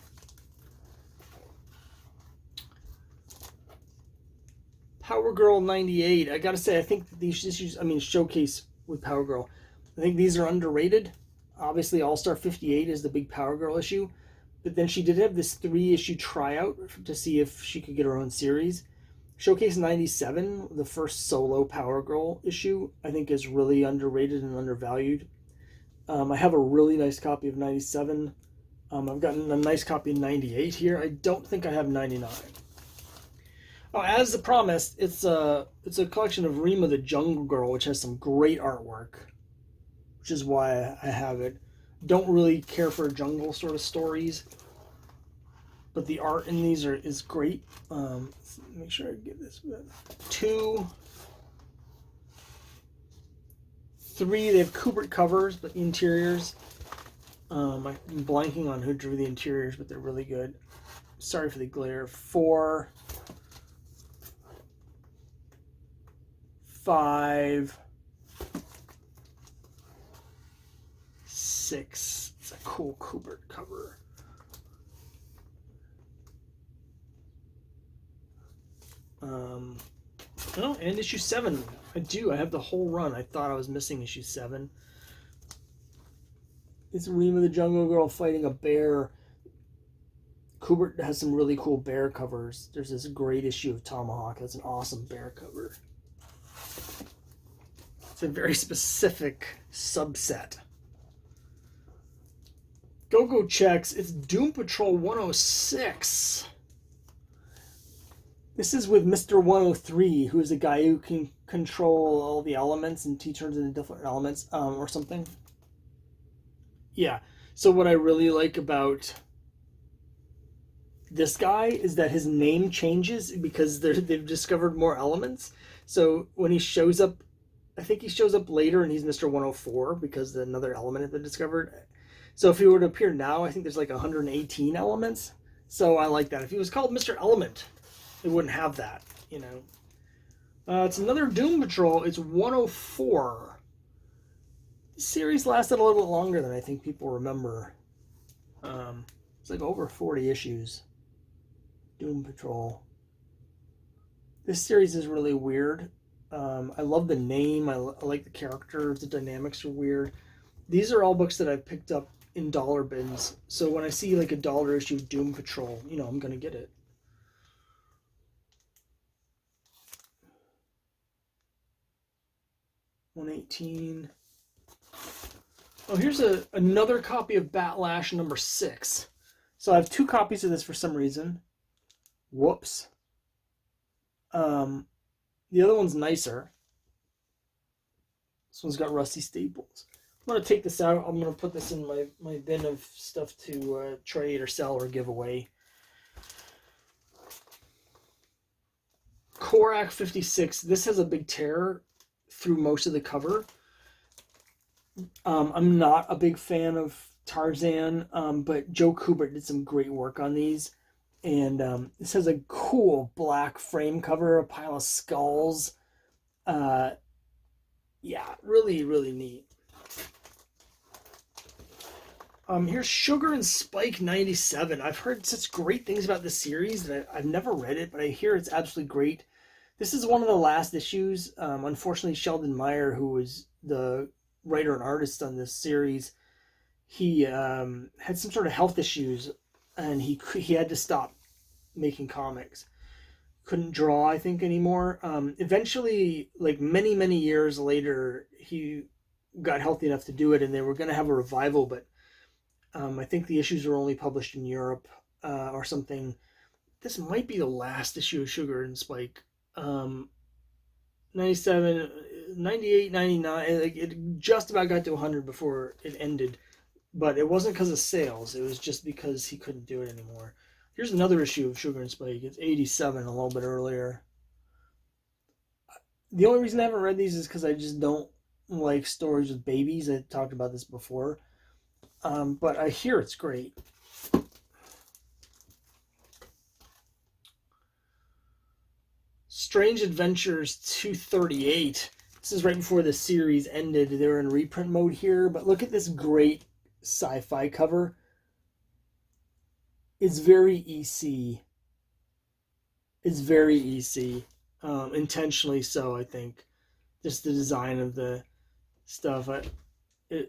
Power Girl 98. I gotta say, I think these issues, Showcase with Power Girl, I think these are underrated. Obviously, All-Star 58 is the big Power Girl issue, but then she did have this 3-issue tryout to see if she could get her own series. Showcase 97, the first solo Power Girl issue, I think is really underrated and undervalued. I have a really nice copy of 97. I've gotten a nice copy of 98 here. I don't think I have 99. Oh, as promised, it's a collection of Rima the Jungle Girl, which has some great artwork, which is why I have it. Don't really care for jungle sort of stories, but the art in these is great. Let's make sure I get this. 2, 3. They have Kubert covers, but the interiors. I'm blanking on who drew the interiors, but they're really good. Sorry for the glare. 4. 5, 6. It's a cool Kubert cover. Oh, and issue 7. I have the whole run. I thought I was missing issue 7. It's Rima the Jungle Girl fighting a bear. Kubert has some really cool bear covers. There's this great issue of Tomahawk. That's an awesome bear cover. It's a very specific subset. Go-Go checks. It's Doom Patrol 106. This is with Mr. 103, who is a guy who can control all the elements and he turns into different elements, or something. Yeah. So what I really like about this guy is that his name changes because they've discovered more elements. So when he shows up, I think he shows up later and he's Mr. 104 because another element has been discovered. So if he were to appear now, I think there's like 118 elements. So I like that. If he was called Mr. Element, it wouldn't have that, you know. It's another Doom Patrol. It's 104. This series lasted a little bit longer than I think people remember. It's like over 40 issues. Doom Patrol. This series is really weird. I love the name. I like the characters. The dynamics are weird. These are all books that I've picked up in dollar bins. So when I see like a dollar issue of Doom Patrol, you know, I'm going to get it. $118. Oh, here's another copy of Batlash number 6. So I have 2 copies of this for some reason. Whoops. The other one's nicer. This one's got rusty staples. going to take this out. I'm going to put this in my bin of stuff to trade or sell or give away. Korak 56. This has a big tear through most of the cover. I'm not a big fan of Tarzan, but Joe Kubert did some great work on these. And this has a cool black frame cover, a pile of skulls. Yeah, really, really neat. Here's Sugar and Spike 97. I've heard such great things about this series that I've never read it, but I hear it's absolutely great. This is one of the last issues. Unfortunately, Sheldon Meyer, who was the writer and artist on this series, he had some sort of health issues, and he had to stop making comics. Couldn't draw, I think, anymore. Eventually, like many years later, he got healthy enough to do it, and they were going to have a revival, but I think the issues were only published in Europe or something. This might be the last issue of Sugar and Spike. 97, 98, 99. Like, it just about got to 100 before it ended. But it wasn't because of sales. It was just because he couldn't do it anymore. Here's another issue of Sugar and Spike. It's 87, a little bit earlier. The only reason I haven't read these is because I just don't like stories with babies. I talked about this before. But I hear it's great. Strange Adventures 238. This is right before the series ended. They were in reprint mode here, but look at this great sci-fi cover. It's very EC. It's very EC. Intentionally so, I think. Just the design of the stuff.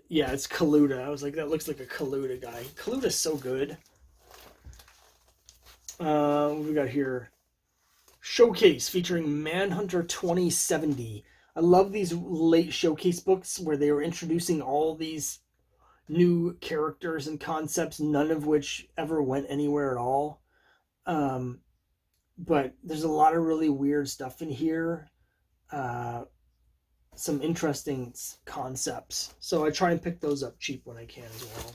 Yeah, it's Kaluta. I was like, that looks like a Kaluta guy. Kaluta's so good. What we got here? Showcase featuring Manhunter 2070. I love these late showcase books where they were introducing all these new characters and concepts, none of which ever went anywhere at all. But there's a lot of really weird stuff in here. Some interesting concepts. So I try and pick those up cheap when I can as well.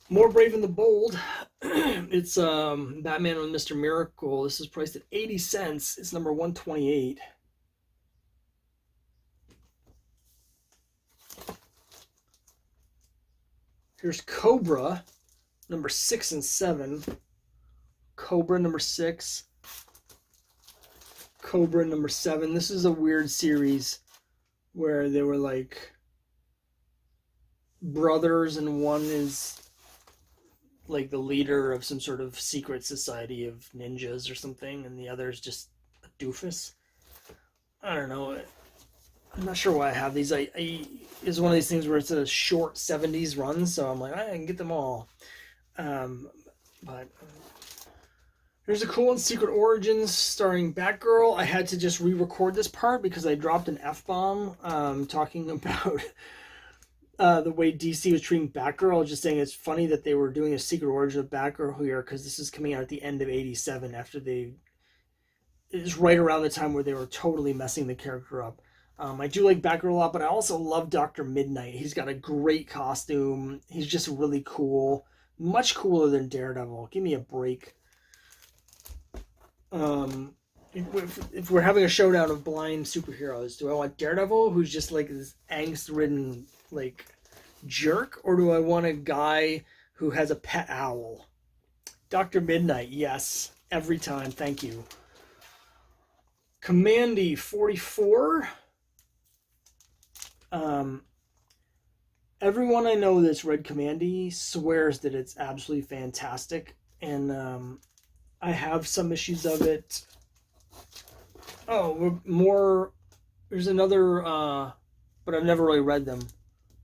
More Brave and the Bold. It's Batman with Mr. Miracle. This is priced at 80 cents. It's number 128. Here's Cobra, number 6 and 7. Cobra number 6. Cobra number 7. This is a weird series where they were like brothers, and one is like the leader of some sort of secret society of ninjas or something, and the other is just a doofus. I don't know. I'm not sure why I have these. It's one of these things where it's a short 70s run, so I'm like, I can get them all. But here's a cool one, Secret Origins, starring Batgirl. I had to just re-record this part because I dropped an F-bomb talking about the way DC was treating Batgirl. Just saying it's funny that they were doing a Secret Origin of Batgirl here, because this is coming out at the end of 87 after it's right around the time where they were totally messing the character up. I do like Batgirl a lot, but I also love Dr. Midnight. He's got a great costume. He's just really cool. Much cooler than Daredevil. Give me a break. If we're having a showdown of blind superheroes, do I want Daredevil, who's just like this angst-ridden like jerk, or do I want a guy who has a pet owl? Dr. Midnight, yes. Every time. Thank you. Commandy 44. Everyone I know that's read Commandy swears that it's absolutely fantastic, and I have some issues of it. Oh, more. There's another, but I've never really read them.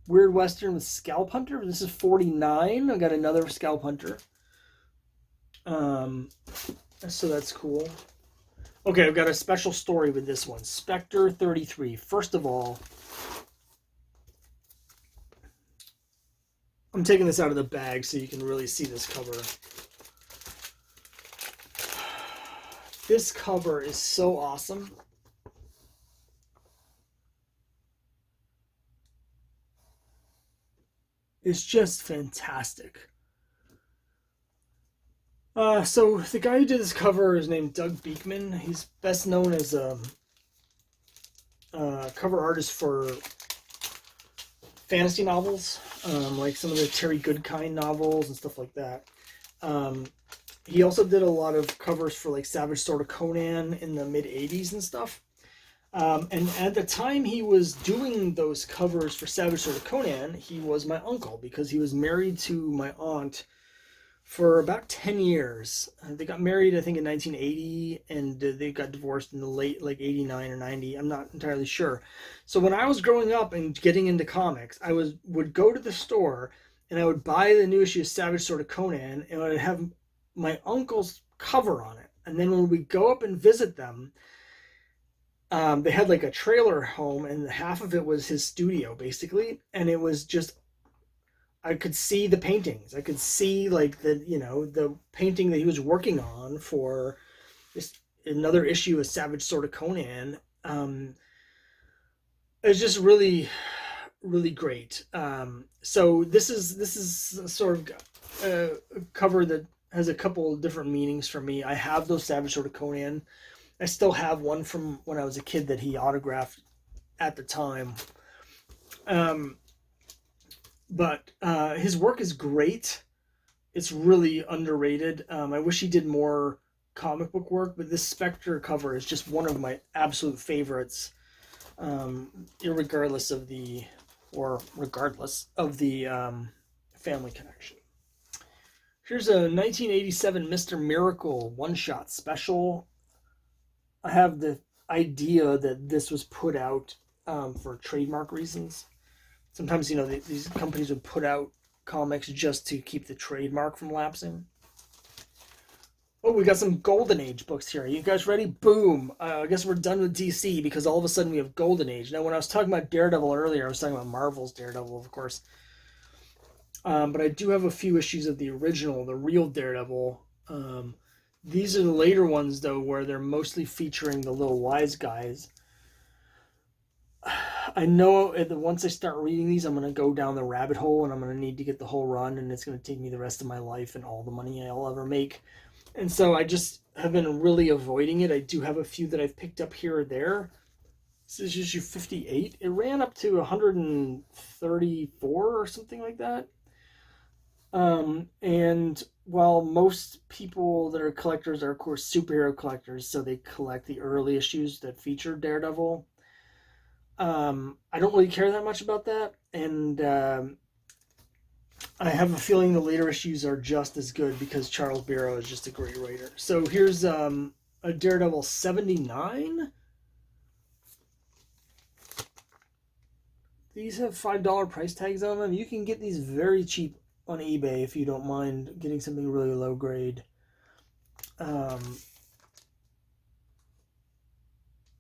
Weird Western with Scalp Hunter. This is 49. I got another Scalp Hunter. So that's cool. Okay, I've got a special story with this one. Spectre 33. First of all, I'm taking this out of the bag so you can really see this cover. This cover is so awesome. is just fantastic. So the guy who did this cover is named Doug Beekman. He's best known as a cover artist for fantasy novels, like some of the Terry Goodkind novels and stuff like that. He also did a lot of covers for like Savage Sword of Conan in the mid 80s and stuff. And at the time he was doing those covers for Savage Sword of Conan, he was my uncle because he was married to my aunt for about 10 years. They got married, I think, in 1980, and they got divorced in the late, like 89 or 90. I'm not entirely sure. So when I was growing up and getting into comics, I would go to the store and I would buy the new issue of Savage Sword of Conan, and I would have my uncle's cover on it. And then when we go up and visit them, they had like a trailer home, and half of it was his studio, basically. And it was just, I could see the paintings. I could see like the painting that he was working on for this another issue of Savage Sword of Conan. It's just really, really great. So this is sort of a cover that has a couple of different meanings for me. I have those Savage Sword of Conan. I still have one from when I was a kid that he autographed at the time. But his work is great. It's really underrated. I wish he did more comic book work, but this Spectre cover is just one of my absolute favorites, regardless of the family connection. Here's a 1987 Mr. Miracle one-shot special. I have the idea that this was put out for trademark reasons. Sometimes, these companies would put out comics just to keep the trademark from lapsing. Oh, we got some Golden Age books here. You guys ready? Boom. I guess we're done with DC because all of a sudden we have Golden Age. Now, when I was talking about Daredevil earlier, I was talking about Marvel's Daredevil, of course. But I do have a few issues of the original, the real Daredevil. These are the later ones, though, where they're mostly featuring the little wise guys. I know that once I start reading these, I'm going to go down the rabbit hole and I'm going to need to get the whole run, and it's going to take me the rest of my life and all the money I'll ever make. And so I just have been really avoiding it. I do have a few that I've picked up here or there. This is issue 58. It ran up to 134 or something like that. And while most people that are collectors are, of course, superhero collectors, so they collect the early issues that feature Daredevil, I don't really care that much about that, and I have a feeling the later issues are just as good because Charles Bureau is just a great writer. So here's a Daredevil 79. These have $5 price tags on them. You can get these very cheap on eBay if you don't mind getting something really low grade.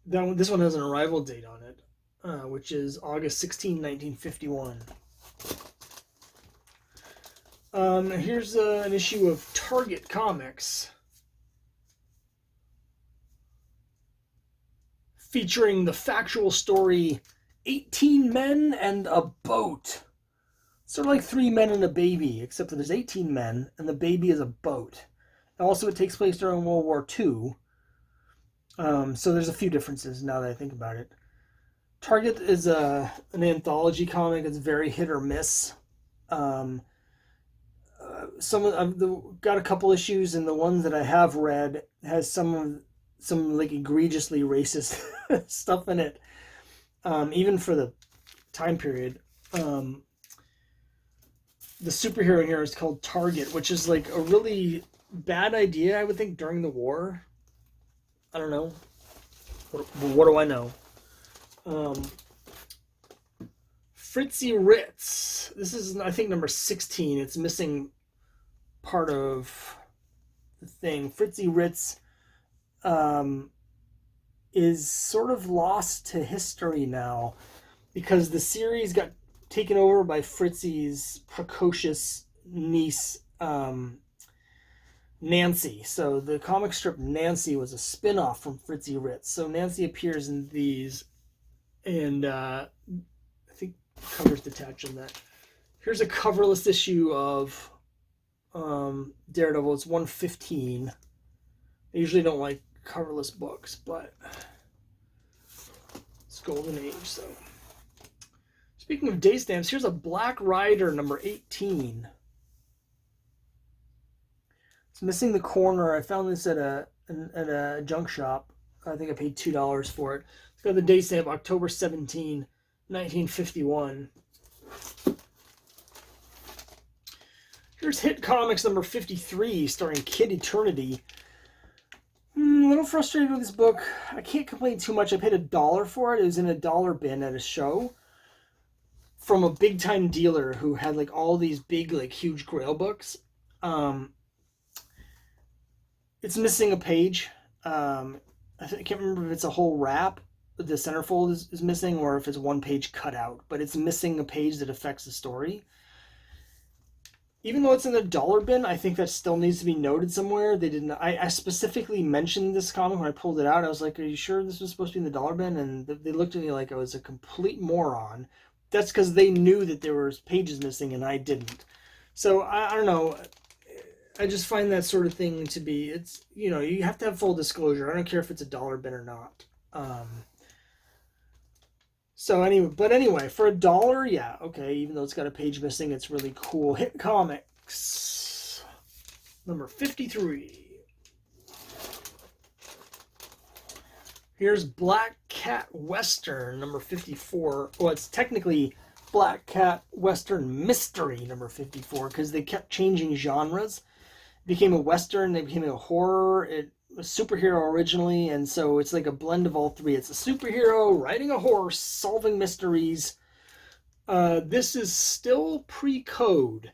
This one has an arrival date on it, which is August 16, 1951. Here's an issue of Target Comics featuring the factual story 18 Men and a Boat. Sort of like 3 Men and a Baby, except that there's 18 men and the baby is a boat. Also, it takes place during World War II. So there's a few differences now that I think about it. Target is an anthology comic. It's very hit or miss. Some got a couple issues, and the ones that I have read has some like egregiously racist stuff in it, even for the time period. The superhero here is called Target, which is like a really bad idea, I would think, during the war. I don't know. What do I know? Fritzy Ritz. This is, I think, number 16. It's missing part of the thing. Fritzy Ritz is sort of lost to history now because the series got taken over by Fritzy's precocious niece, Nancy. So the comic strip Nancy was a spin-off from Fritzy Ritz. So Nancy appears in these, and I think covers detached in that. Here's a coverless issue of Daredevil. It's 115. I usually don't like coverless books, but it's Golden Age, so. Speaking of day stamps, here's a Black Rider number 18. It's missing the corner. I found this at a junk shop. I think I paid $2 for it. It's got the day stamp October 17, 1951. Here's Hit Comics number 53, starring Kid Eternity. A little frustrated with this book. I can't complain too much. I paid $1 for it. It was in a dollar bin at a show from a big time dealer who had like all these big, like huge Grail books. It's missing a page. I can't remember if it's a whole wrap. The centerfold is missing, or if it's one page cut out. But it's missing a page that affects the story. Even though it's in the dollar bin, I think that still needs to be noted somewhere. They didn't. I specifically mentioned this comic when I pulled it out. I was like, "Are you sure this was supposed to be in the dollar bin?" And they looked at me like I was a complete moron. That's because they knew that there were pages missing and I didn't. So I don't know. I just find that sort of thing to be, it's, you know, you have to have full disclosure. I don't care if it's a dollar bin or not. So anyway, for $1, yeah, okay, even though it's got a page missing, it's really cool. Hit Comics number 53. Here's Black Cat Western number 54. Well, it's technically Black Cat Western Mystery number 54 because they kept changing genres. It became a Western, it became a horror, it was superhero originally, and so it's like a blend of all three. It's a superhero riding a horse, solving mysteries. This is still pre-code.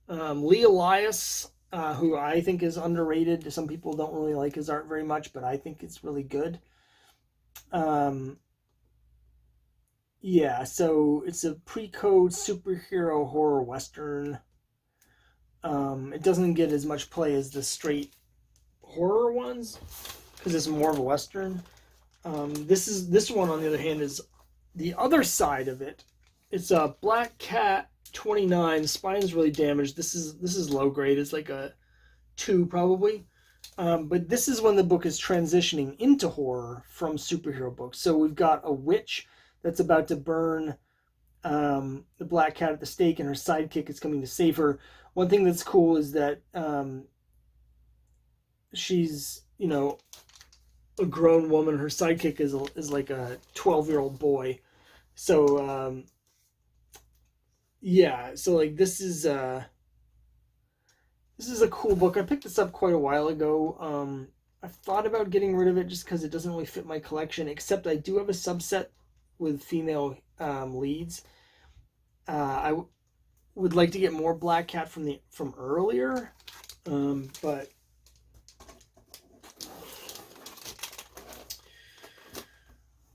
Lee Elias, who I think is underrated. Some people don't really like his art very much, but I think it's really good. Yeah, so it's a pre-code superhero horror Western. It doesn't get as much play as the straight horror ones because it's more of a Western. This one on the other hand is the other side of it. It's a Black Cat 29. Spine's really damaged. This is low grade. It's like a 2 probably. But this is when the book is transitioning into horror from superhero books. So we've got a witch that's about to burn the Black Cat at the stake, and her sidekick is coming to save her. One thing that's cool is that she's, you know, a grown woman. Her sidekick is like a 12-year-old boy. So yeah, so like this is a cool book. I picked this up quite a while ago. I thought about getting rid of it just because it doesn't really fit my collection, except I do have a subset with female leads. I would like to get more Black Cat from earlier, but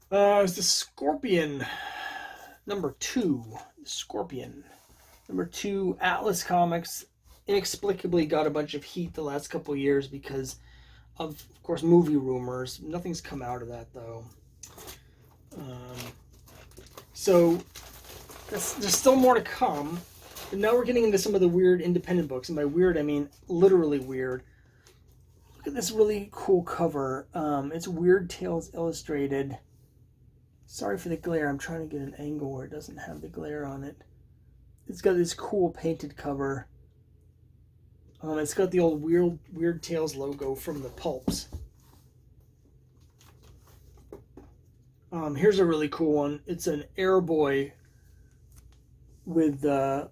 it's the Scorpion number 2. Scorpion number 2. Atlas Comics inexplicably got a bunch of heat the last couple of years because of course, movie rumors. Nothing's come out of that though. So there's still more to come. But now we're getting into some of the weird independent books. And by weird, I mean literally weird. Look at this really cool cover. It's Weird Tales Illustrated. Sorry for the glare. I'm trying to get an angle where it doesn't have the glare on it. It's got this cool painted cover. It's got the old Weird Tales logo from the pulps. Here's a really cool one. It's an Airboy with a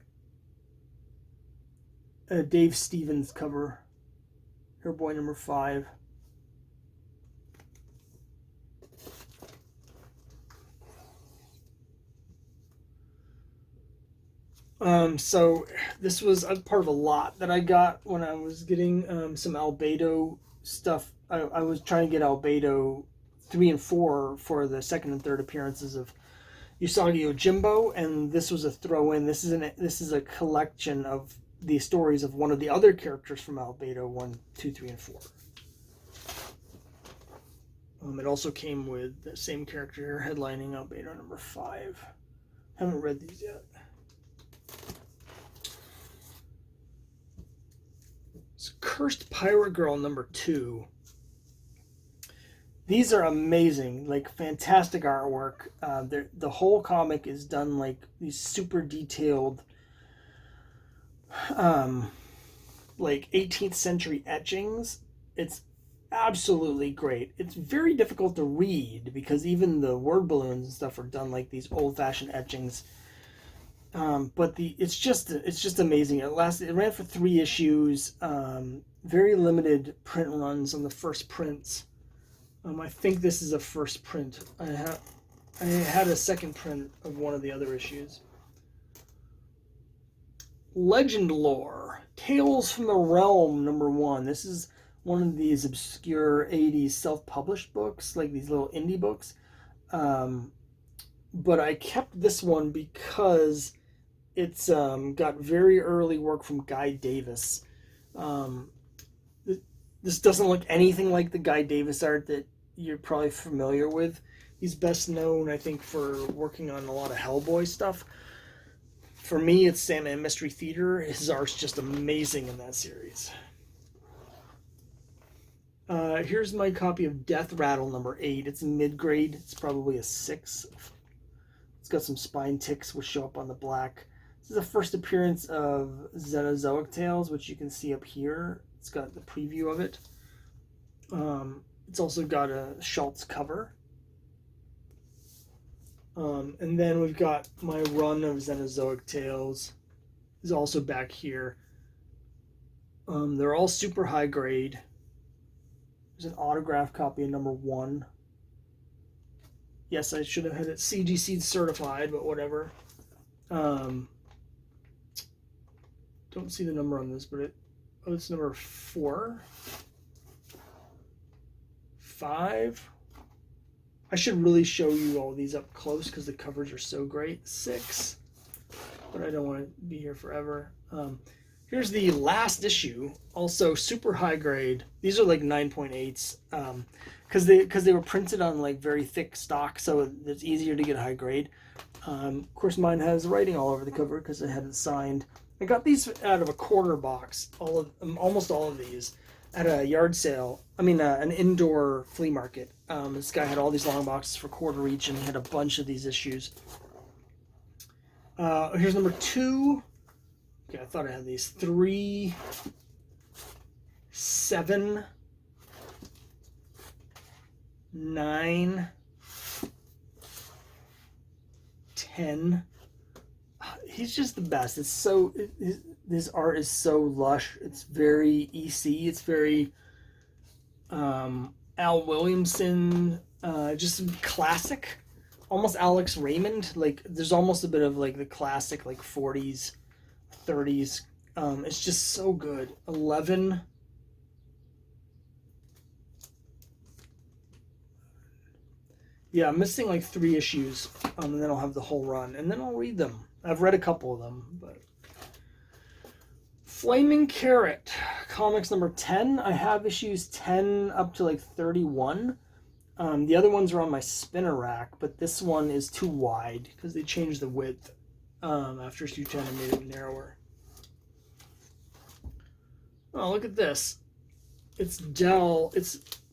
Dave Stevens cover. Airboy number 5. So this was a part of a lot that I got when I was getting some Albedo stuff. I was trying to get Albedo 3 and 4 for the second and third appearances of Usagi Yojimbo, and this was a throw-in. This is a collection of the stories of one of the other characters from Albedo 1, 2, 3, and 4. It also came with the same character here, headlining Albedo number 5. Haven't read these yet. It's Cursed Pirate Girl #2. These are amazing, like fantastic artwork. The whole comic is done like these super detailed, like 18th century etchings. It's absolutely great. It's very difficult to read because even the word balloons and stuff are done like these old-fashioned etchings. But it's just amazing. It ran for 3 issues. Very limited print runs on the first prints. I think this is a first print. I had a second print of one of the other issues. Legend Lore, Tales from the Realm #1. This is one of these obscure 80s self-published books, like these little indie books. But I kept this one because it's got very early work from Guy Davis. This doesn't look anything like the Guy Davis art that you're probably familiar with. He's best known, I think, for working on a lot of Hellboy stuff. For me, it's Sandman Mystery Theater. His art's just amazing in that series. Here's my copy of Death Rattle #8. It's mid-grade. It's probably a 6. It's got some spine ticks which show up on the black. This is the first appearance of Xenozoic Tales, which you can see up here. It's got the preview of it. It's also got a Schultz cover. And then we've got my run of Xenozoic Tales is also back here. They're all super high grade. There's an autograph copy of #1. Yes, I should have had it CGC certified, but whatever. Don't see the number on this, but it's #4. 5. I should really show you all these up close because the covers are so great. 6, but I don't want to be here forever. Here's the last issue, also super high grade. These are like 9.8s because they were printed on like very thick stock, so it's easier to get high grade. Of course, mine has writing all over the cover because I had it signed. I got these out of a quarter box, almost all of these, at a yard sale. I mean, an indoor flea market. This guy had all these long boxes for quarter each, and he had a bunch of these issues. Here's #2. Okay, I thought I had these. 3, 7, 9, 10. He's just the best. It's so his art is so lush. It's very EC. It's very Al Williamson, just classic, almost Alex Raymond. Like there's almost a bit of like the classic like 40s, 30s. It's just so good. 11. Yeah, I'm missing like 3 issues, and then I'll have the whole run, and then I'll read them. I've read a couple of them, but Flaming Carrot, comics #10. I have issues 10 up to like 31. The other ones are on my spinner rack, but this one is too wide because they changed the width after issue 10 and made it narrower. Oh, look at this. It's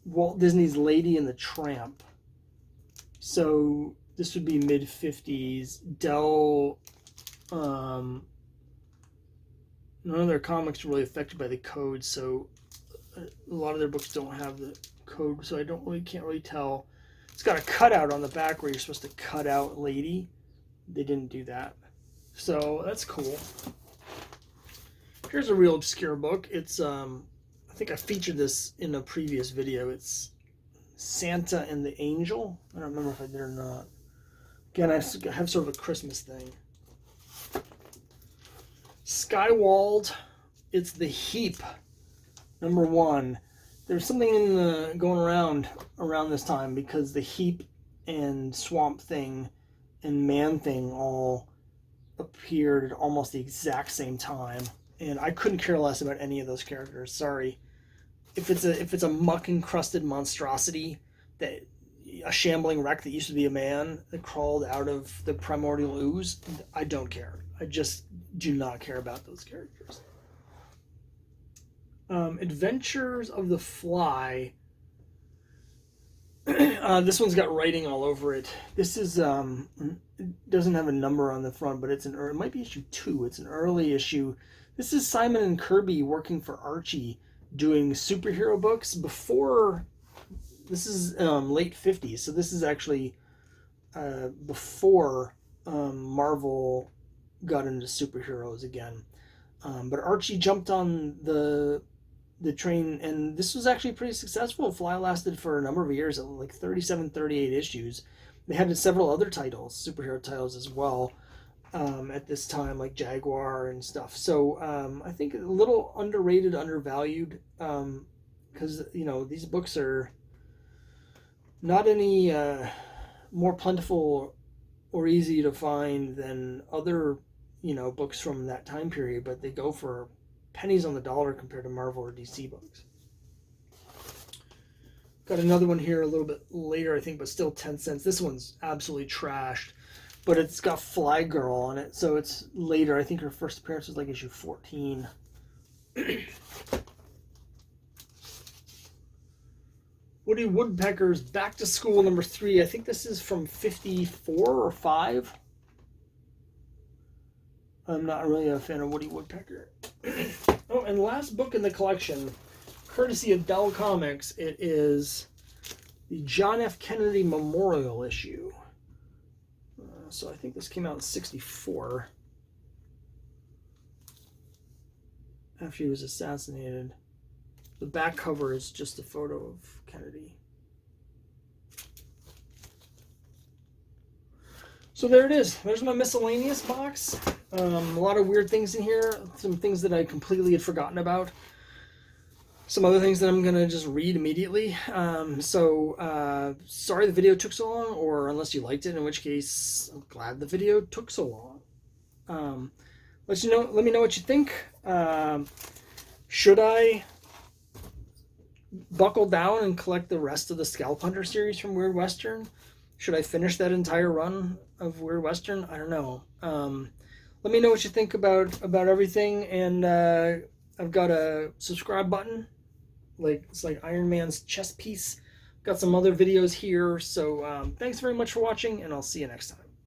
Walt Disney's Lady and the Tramp. So this would be mid-50s. Dell, none of their comics are really affected by the code, so a lot of their books don't have the code, so can't really tell. It's got a cutout on the back where you're supposed to cut out Lady. They didn't do that, so that's cool. Here's a real obscure book. It's I think I featured this in a previous video. It's Santa and the Angel. I don't remember if I did or not. Again, I have sort of a Christmas thing. Skywald, it's the Heap, #1. There's something going around this time because the Heap and Swamp Thing and Man Thing all appeared at almost the exact same time, and I couldn't care less about any of those characters. Sorry. If it's a muck encrusted monstrosity, that a shambling wreck that used to be a man that crawled out of the primordial ooze, I don't care. I just do not care about those characters. Adventures of the Fly. This one's got writing all over it. This is it doesn't have a number on the front, but it might be issue 2. It's an early issue. This is Simon and Kirby working for Archie, doing superhero books before. This is late 50s, so this is actually before Marvel got into superheroes again. But Archie jumped on the train, and this was actually pretty successful. Fly lasted for a number of years, like 37, 38 issues. They had several other titles, superhero titles as well, at this time, like Jaguar and stuff. So I think a little underrated, undervalued, because these books are not any more plentiful or easy to find than other books from that time period, but they go for pennies on the dollar compared to Marvel or DC books. Got another one here a little bit later, I think, but still 10 cents. This one's absolutely trashed, but it's got Fly Girl on it, so it's later. I think her first appearance was like issue 14. Woody Woodpecker's Back to School number 3. I think this is from 54 or 5. I'm not really a fan of Woody Woodpecker. Oh, and last book in the collection, courtesy of Dell Comics, it is the John F. Kennedy Memorial issue. So I think this came out in 64. After he was assassinated. The back cover is just a photo of Kennedy. So there it is. There's my miscellaneous box. A lot of weird things in here. Some things that I completely had forgotten about. Some other things that I'm going to just read immediately. Sorry the video took so long, or unless you liked it, in which case I'm glad the video took so long. Let me know what you think. Should I buckle down and collect the rest of the Scalp Hunter series from Weird Western? Should I finish that entire run of Weird Western? I don't know. Let me know what you think about everything, and I've got a subscribe button, it's like Iron Man's chest piece. Got some other videos here, so thanks very much for watching, and I'll see you next time.